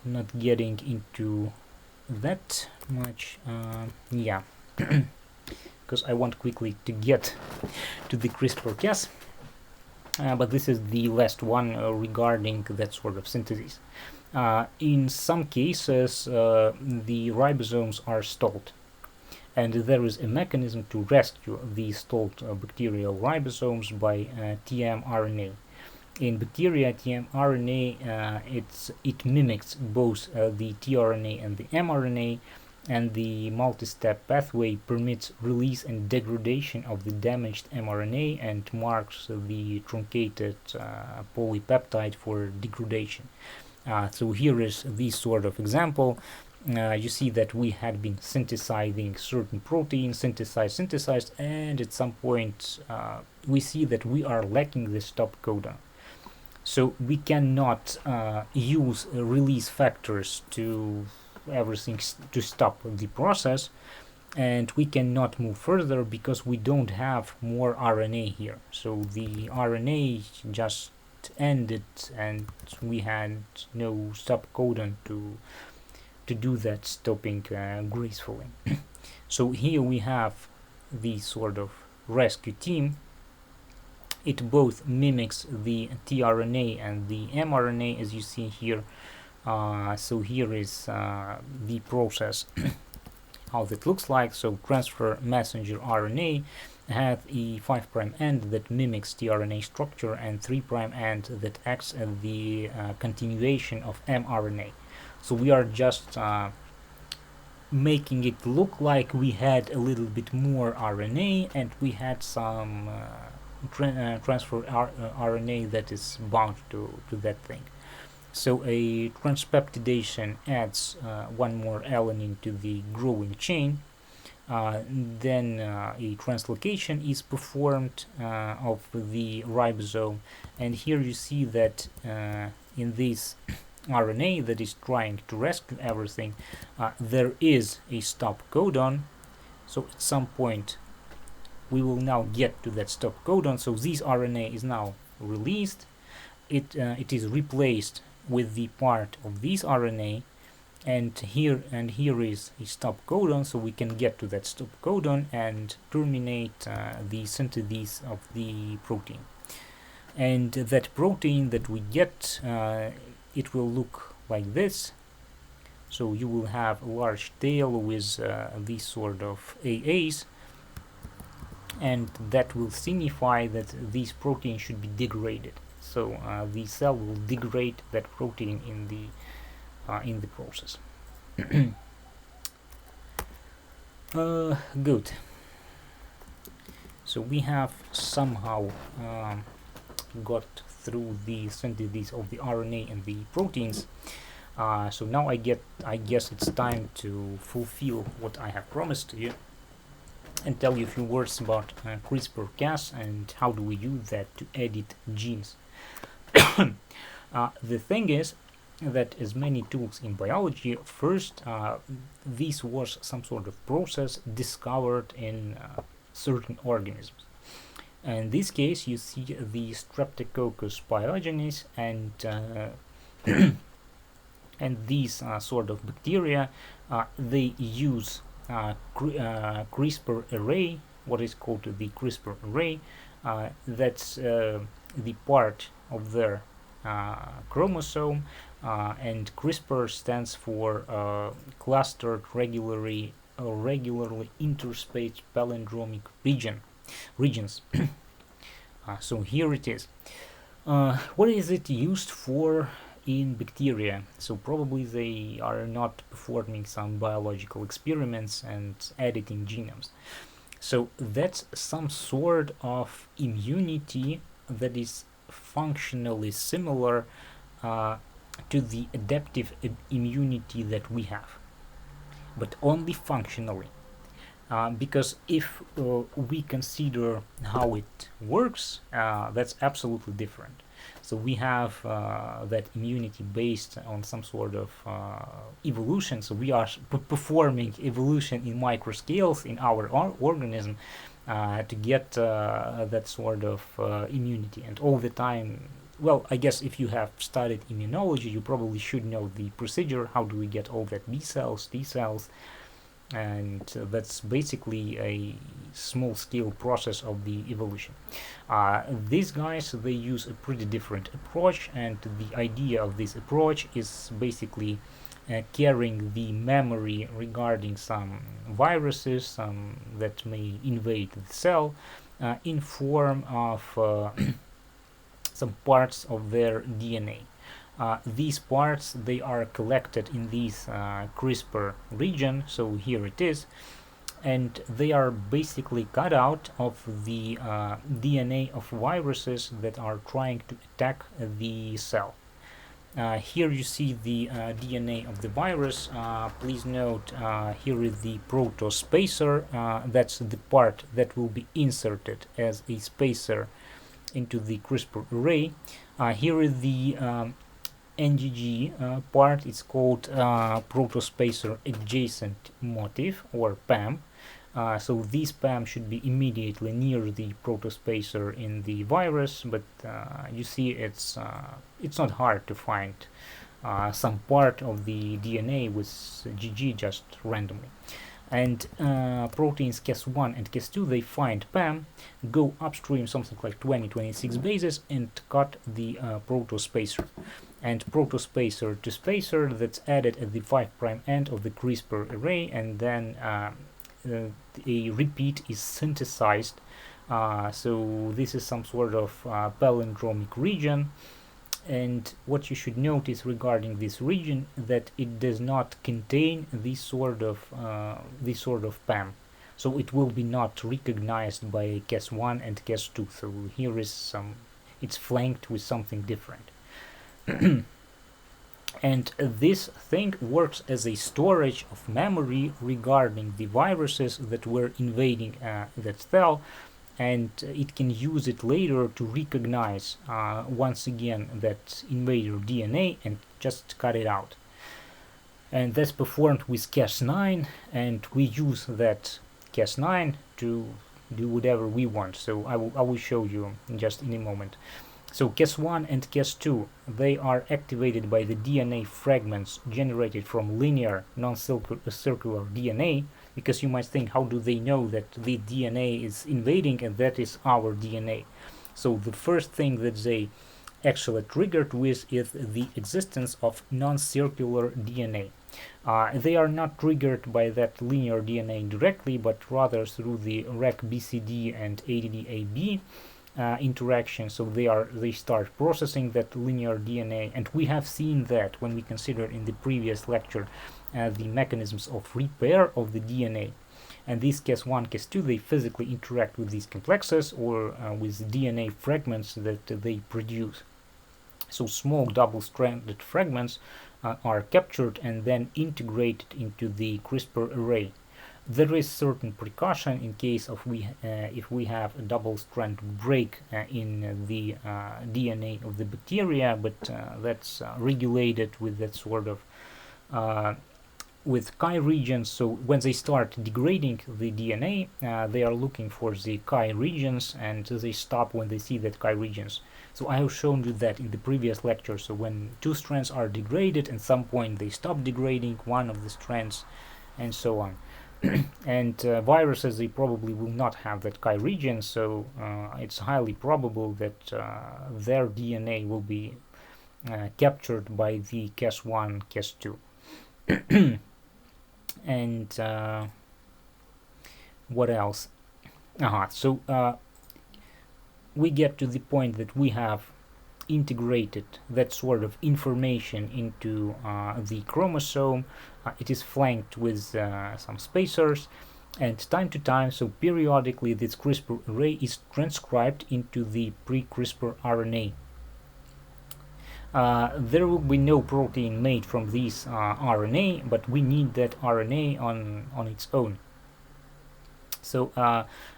I'm not getting into that much, yeah, because I want quickly to get to the CRISPR-Cas, but this is the last one regarding that sort of synthesis. In some cases, the ribosomes are stalled, and there is a mechanism to rescue the stalled bacterial ribosomes by tmRNA. In bacteria, tmRNA it mimics both the tRNA and the mRNA, and the multi-step pathway permits release and degradation of the damaged mRNA and marks the truncated polypeptide for degradation. So here is this sort of example. You see that we had been synthesizing certain proteins, synthesized, and at some point we see that we are lacking the stop codon. So we cannot use release factors to everything to stop the process, and we cannot move further because we don't have more RNA here. So the RNA just ended, and we had no stop codon to do that stopping gracefully. So here we have the sort of rescue team. It both mimics the tRNA and the mRNA, as you see here. So here is the process, how that looks like. So transfer messenger RNA, have a 5' end that mimics tRNA structure and 3' end that acts as the continuation of mRNA. So we are just making it look like we had a little bit more RNA and we had some transfer RNA that is bound to that thing. So a transpeptidation adds one more alanine to the growing chain. Then a translocation is performed of the ribosome, and here you see that in this RNA that is trying to rescue everything, there is a stop codon. So at some point we will now get to that stop codon. So this RNA is now released. It is replaced with the part of this RNA, and here is a stop codon, so we can get to that stop codon and terminate the synthesis of the protein. And that protein that we get, it will look like this. So you will have a large tail with these sort of AAs, and that will signify that this protein should be degraded. So the cell will degrade that protein in the process. Good. So we have somehow got through the synthesis of the RNA and the proteins. So now I guess it's time to fulfill what I have promised to you and tell you a few words about CRISPR-Cas and how do we use that to edit genes. The thing is that, as many tools in biology, first this was some sort of process discovered in certain organisms. In this case, you see the Streptococcus pyogenes, and and these sort of bacteria, they use CRISPR array, what is called the CRISPR array. That's the part of their chromosome, and CRISPR stands for clustered regularly interspaced palindromic regions. So here it is. What is it used for in bacteria? So probably they are not performing some biological experiments and editing genomes. So that's some sort of immunity that is functionally similar to the adaptive immunity that we have, but only functionally. Because if we consider how it works, that's absolutely different. So we have that immunity based on some sort of evolution. So we are performing evolution in micro scales in our organism to get that sort of immunity. And all the time, well, I guess if you have studied immunology, you probably should know the procedure. How do we get all that B cells, T cells? And that's basically a small-scale process of the evolution. These guys, they use a pretty different approach, and the idea of this approach is basically carrying the memory regarding some viruses that may invade the cell in form of some parts of their DNA. These parts, they are collected in this CRISPR region, so here it is, and they are basically cut out of the DNA of viruses that are trying to attack the cell. Here you see the DNA of the virus. Please note, here is the protospacer. That's the part that will be inserted as a spacer into the CRISPR array. Here is the NGG part. It's called protospacer adjacent motif, or PAM. So this PAM should be immediately near the protospacer in the virus, but you see it's not hard to find some part of the DNA with GG just randomly. And proteins Cas1 and Cas2, they find PAM, go upstream something like 20-26 bases and cut the protospacer. And protospacer to spacer, that's added at the 5' end of the CRISPR array, and then a repeat is synthesized. So this is some sort of palindromic region, and what you should notice regarding this region that it does not contain this sort of PAM, so it will be not recognized by Cas1 and Cas2. So here is some, it's flanked with something different. And this thing works as a storage of memory regarding the viruses that were invading that cell, and it can use it later to recognize once again that invader DNA and just cut it out. And that's performed with Cas9, and we use that Cas9 to do whatever we want. So I will show you just in a moment. So Cas1 and Cas2, they are activated by the DNA fragments generated from linear non-circular DNA, because you might think, how do they know that the DNA is invading and that is our DNA? So the first thing that they actually triggered with is the existence of non-circular DNA. They are not triggered by that linear DNA directly, but rather through the REC-BCD and ADD-AB interaction. So they start processing that linear DNA, and we have seen that when we considered in the previous lecture the mechanisms of repair of the DNA. And these Cas1, Cas2, they physically interact with these complexes or with DNA fragments that they produce. So small double-stranded fragments are captured and then integrated into the CRISPR array. There is certain precaution in case of if we have a double-strand break in the DNA of the bacteria, but that's regulated with that sort of with chi regions. So when they start degrading the DNA, they are looking for the chi regions, and they stop when they see that chi regions. So I have shown you that in the previous lecture. So when two strands are degraded, at some point they stop degrading one of the strands, and so on. And viruses, they probably will not have that chi region, so it's highly probable that their DNA will be captured by the Cas1, Cas2. And what else? So we get to the point that we have integrated that sort of information into the chromosome. It is flanked with some spacers, and time to time, so periodically, this CRISPR array is transcribed into the pre-CRISPR RNA. There will be no protein made from this RNA, but we need that RNA on its own. So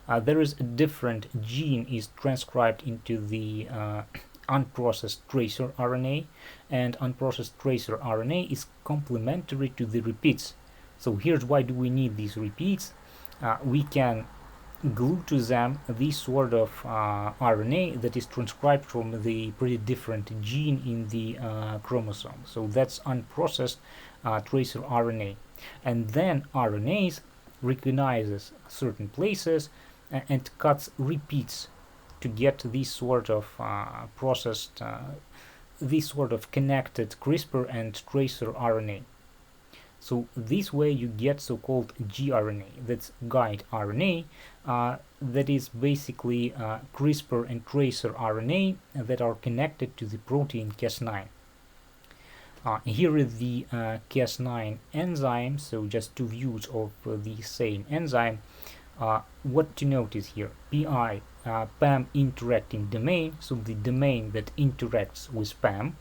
there is a different gene is transcribed into the unprocessed tracer RNA, and unprocessed tracer RNA is complementary to the repeats. So here's why do we need these repeats. We can glue to them this sort of RNA that is transcribed from the pretty different gene in the chromosome. So that's unprocessed tracer RNA. And then RNAs recognizes certain places and cuts repeats to get this sort of processed, this sort of connected CRISPR and tracer RNA. So this way you get so-called gRNA, that's guide RNA, that is basically CRISPR and tracer RNA that are connected to the protein Cas9. Here is the Cas9 enzyme, so just two views of the same enzyme. What to notice here? PI, PAM interacting domain, so the domain that interacts with PAM,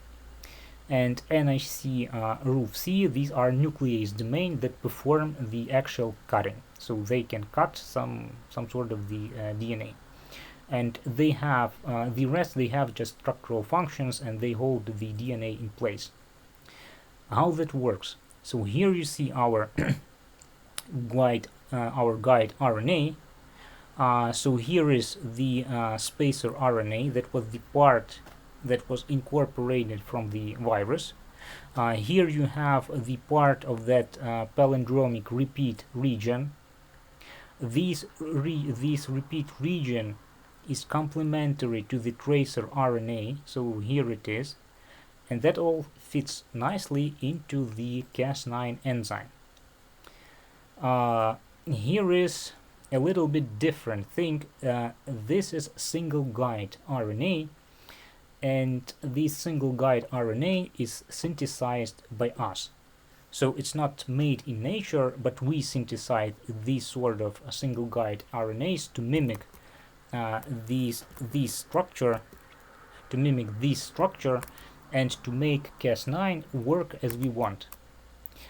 and NHC RUFC, these are nuclease domain that perform the actual cutting, so they can cut some sort of the DNA, and they have the rest, they have just structural functions and they hold the DNA in place. How that works? So here you see our guide RNA. So here is the spacer RNA that was the part that was incorporated from the virus. Here you have the part of that palindromic repeat region. This repeat region is complementary to the tracer RNA, so here it is, and that all fits nicely into the Cas9 enzyme. here is a little bit different thing. This is single guide RNA, and this single guide RNA is synthesized by us. So it's not made in nature, but we synthesize these sort of single guide RNAs to mimic this structure, and to make Cas9 work as we want.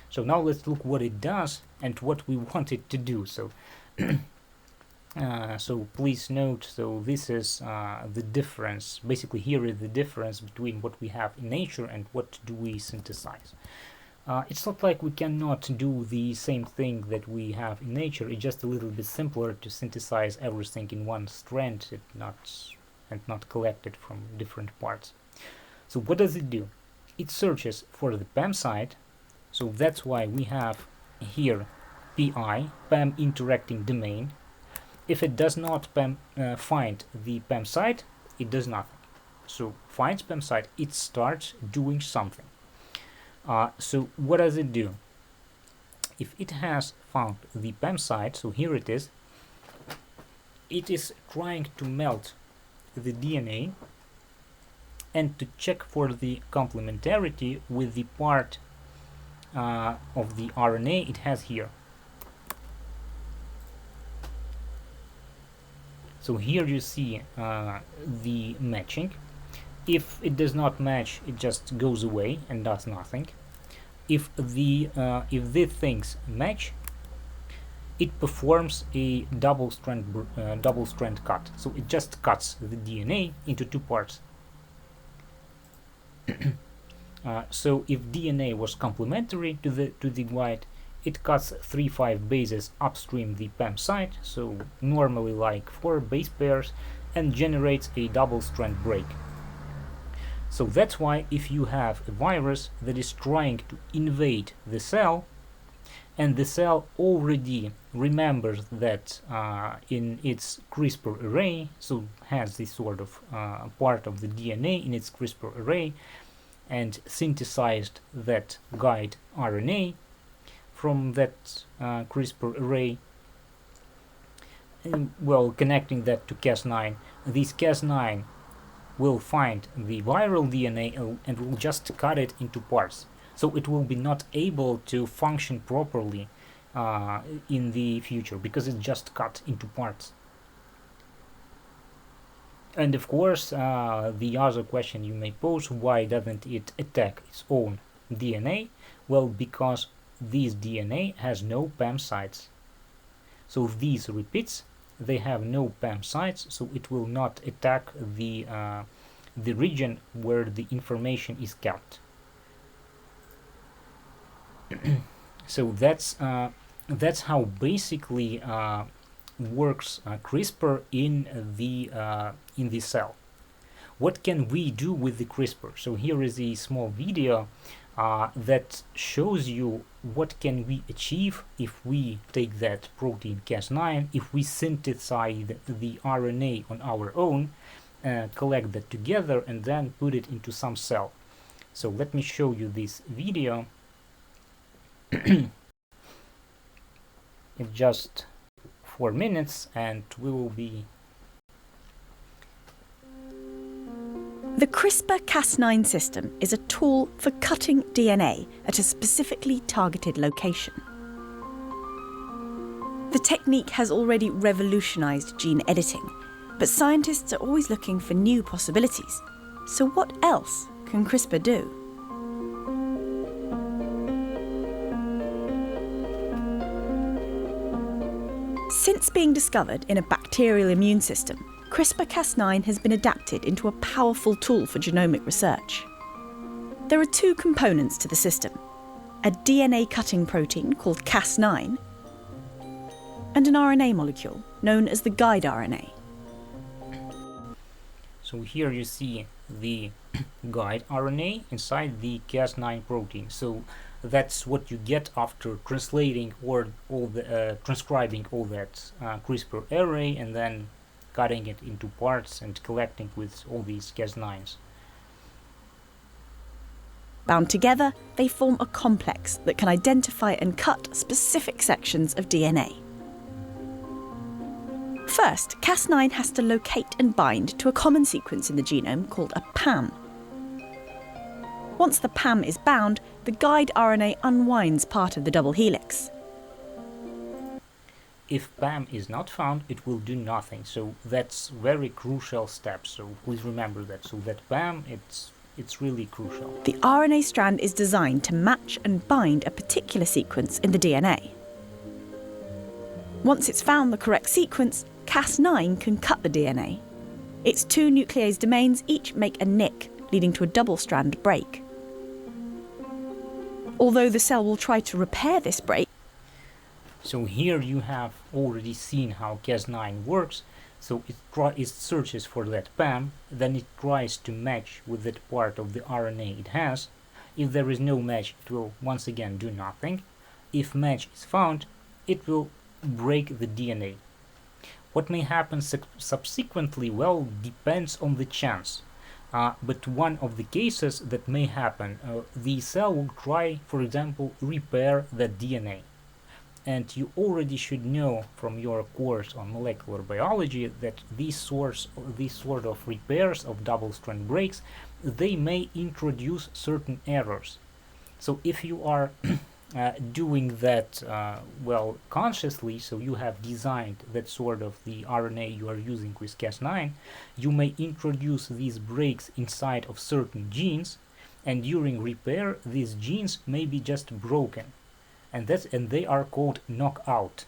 So now let's look what it does and what we want it to do. So so please note, so this is the difference. Basically here is the difference between what we have in nature and what do we synthesize. It's not like we cannot do the same thing that we have in nature. It's just a little bit simpler to synthesize everything in one strand and not collect it from different parts. So what does it do? It searches for the PAM site. So that's why we have here PI, PAM interacting domain. If it does not find the PAM site, it does nothing. So finds PAM site, it starts doing something. So what does it do? If it has found the PAM site, so here it is trying to melt the DNA and to check for the complementarity with the part of the RNA it has here. So here you see the matching. If it does not match, it just goes away and does nothing. If these things match, it performs a double strand cut. So it just cuts the DNA into two parts. So if DNA was complementary to the guide, it cuts 3,5 bases upstream the PAM site, so normally like 4 base pairs, and generates a double strand break. So that's why if you have a virus that is trying to invade the cell, and the cell already remembers that in its CRISPR array, so has this sort of part of the DNA in its CRISPR array, and synthesized that guide RNA from that CRISPR array, and, well, connecting that to Cas9, this Cas9 will find the viral DNA and will just cut it into parts. So it will be not able to function properly in the future because it's just cut into parts. And of course, the other question you may pose, why doesn't it attack its own DNA? Well, because this DNA has no PAM sites. So these repeats, they have no PAM sites, so it will not attack the region where the information is kept. So that's how basically works CRISPR in the cell. What can we do with the CRISPR? So here is a small video that shows you what can we achieve if we take that protein Cas9, if we synthesize the RNA on our own, collect that together, and then put it into some cell. So let me show you this video. It's just 4 minutes and we will be... The CRISPR-Cas9 system is a tool for cutting DNA at a specifically targeted location. The technique has already revolutionized gene editing, but scientists are always looking for new possibilities. So what else can CRISPR do? Since being discovered in a bacterial immune system, CRISPR-Cas9 has been adapted into a powerful tool for genomic research. There are two components to the system: a DNA cutting protein called Cas9 and an RNA molecule known as the guide RNA. So here you see the guide RNA inside the Cas9 protein. So that's what you get after translating or transcribing all that CRISPR array and then cutting it into parts and collecting with all these Cas9s. Bound together, they form a complex that can identify and cut specific sections of DNA. First, Cas9 has to locate and bind to a common sequence in the genome called a PAM. Once the PAM is bound, the guide RNA unwinds part of the double helix. If PAM is not found, it will do nothing. So that's very crucial step. So please remember that. So that PAM, it's really crucial. The RNA strand is designed to match and bind a particular sequence in the DNA. Once it's found the correct sequence, Cas9 can cut the DNA. Its two nuclease domains each make a nick, leading to a double-strand break. Although the cell will try to repair this break. So here you have already seen how Cas9 works. So it searches for that PAM, then it tries to match with that part of the RNA it has. If there is no match, it will once again do nothing. If match is found, it will break the DNA. What may happen subsequently, well, depends on the chance. But one of the cases that may happen, the cell will try, for example, repair that DNA. And you already should know from your course on molecular biology that these sort of repairs of double-strand breaks, they may introduce certain errors. So if you are doing that well consciously, so you have designed that sort of the RNA you are using with Cas9, you may introduce these breaks inside of certain genes, and during repair these genes may be just broken, and they are called knockout.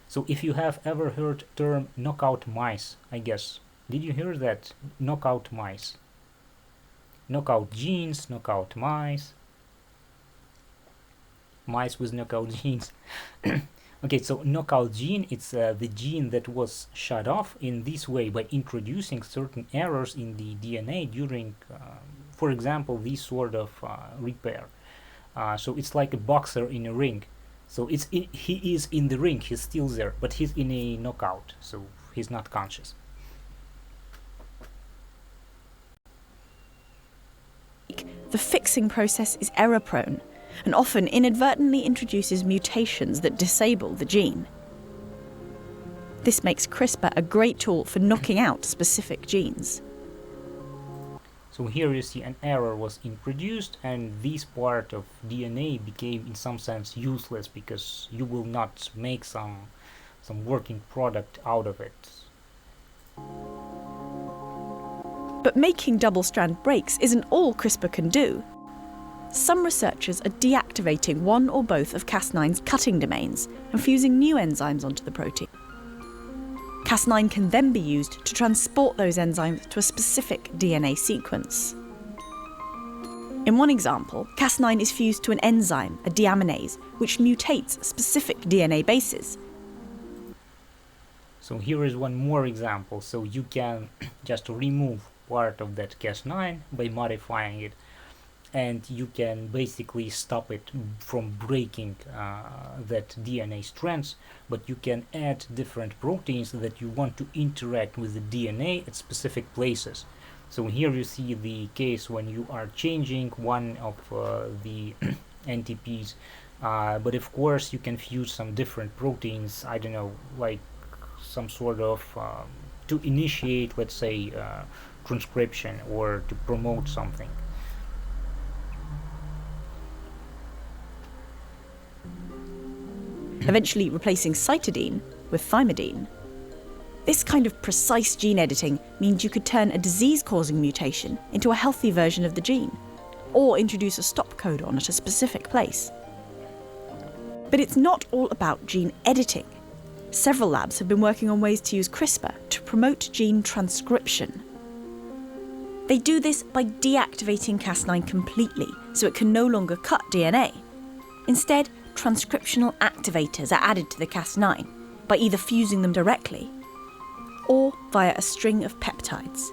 So if you have ever heard term knockout mice, I guess, did you hear that? Knockout mice, knockout genes, knockout mice with knockout genes. Okay, so knockout gene, it's the gene that was shut off in this way by introducing certain errors in the DNA during, for example, this sort of repair. So it's like a boxer in a ring. So he is in the ring, he's still there, but he's in a knockout, so he's not conscious. The fixing process is error-prone, and often inadvertently introduces mutations that disable the gene. This makes CRISPR a great tool for knocking out specific genes. So here you see an error was introduced, and this part of DNA became in some sense useless because you will not make some working product out of it. But making double-strand breaks isn't all CRISPR can do. Some researchers are deactivating one or both of Cas9's cutting domains and fusing new enzymes onto the protein. Cas9 can then be used to transport those enzymes to a specific DNA sequence. In one example, Cas9 is fused to an enzyme, a deaminase, which mutates specific DNA bases. So here is one more example. So you can just remove part of that Cas9 by modifying it, and you can basically stop it from breaking that DNA strands, but you can add different proteins that you want to interact with the DNA at specific places. So here you see the case when you are changing one of the NTPs, but of course you can fuse some different proteins, I don't know, like some sort of to initiate, let's say, transcription or to promote something. Eventually replacing cytidine with thymidine. This kind of precise gene editing means you could turn a disease-causing mutation into a healthy version of the gene, or introduce a stop codon at a specific place. But it's not all about gene editing. Several labs have been working on ways to use CRISPR to promote gene transcription. They do this by deactivating Cas9 completely, so it can no longer cut DNA. Instead, transcriptional activators are added to the Cas9 by either fusing them directly or via a string of peptides.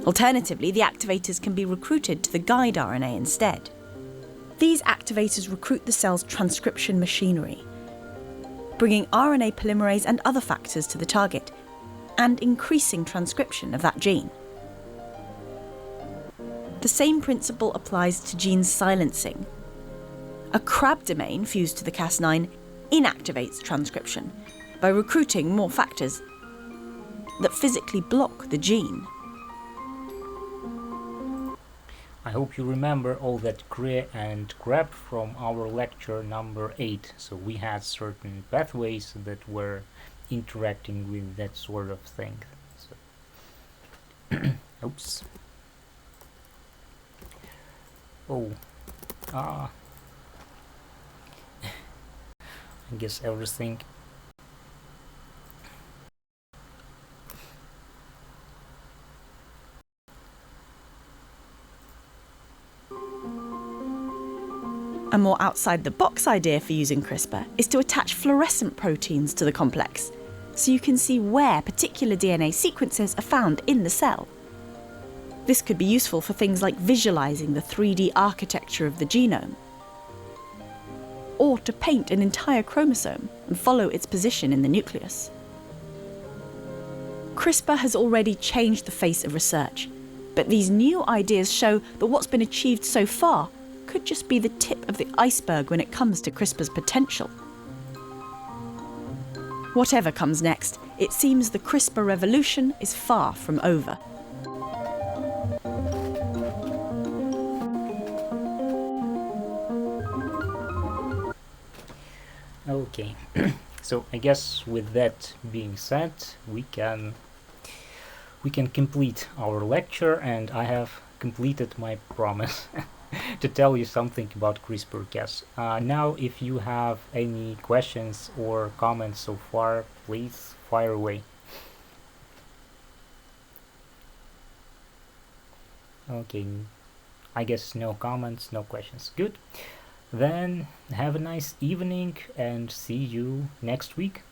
Alternatively, the activators can be recruited to the guide RNA instead. These activators recruit the cell's transcription machinery, bringing RNA polymerase and other factors to the target and increasing transcription of that gene. The same principle applies to gene silencing. A CRAB domain fused to the Cas9 inactivates transcription, by recruiting more factors that physically block the gene. I hope you remember all that cre and grep from our lecture number 8. So we had certain pathways that were interacting with that sort of thing. So oops. Oh, I guess everything. A more outside-the-box idea for using CRISPR is to attach fluorescent proteins to the complex, so you can see where particular DNA sequences are found in the cell. This could be useful for things like visualizing the 3D architecture of the genome, or to paint an entire chromosome and follow its position in the nucleus. CRISPR has already changed the face of research, but these new ideas show that what's been achieved so far could just be the tip of the iceberg when it comes to CRISPR's potential. Whatever comes next, it seems the CRISPR revolution is far from over. Okay, so I guess with that being said, we can complete our lecture, and I have completed my promise to tell you something about CRISPR-Cas. Now, if you have any questions or comments so far, please fire away. Okay, I guess no comments, no questions. Good. Then have a nice evening and see you next week.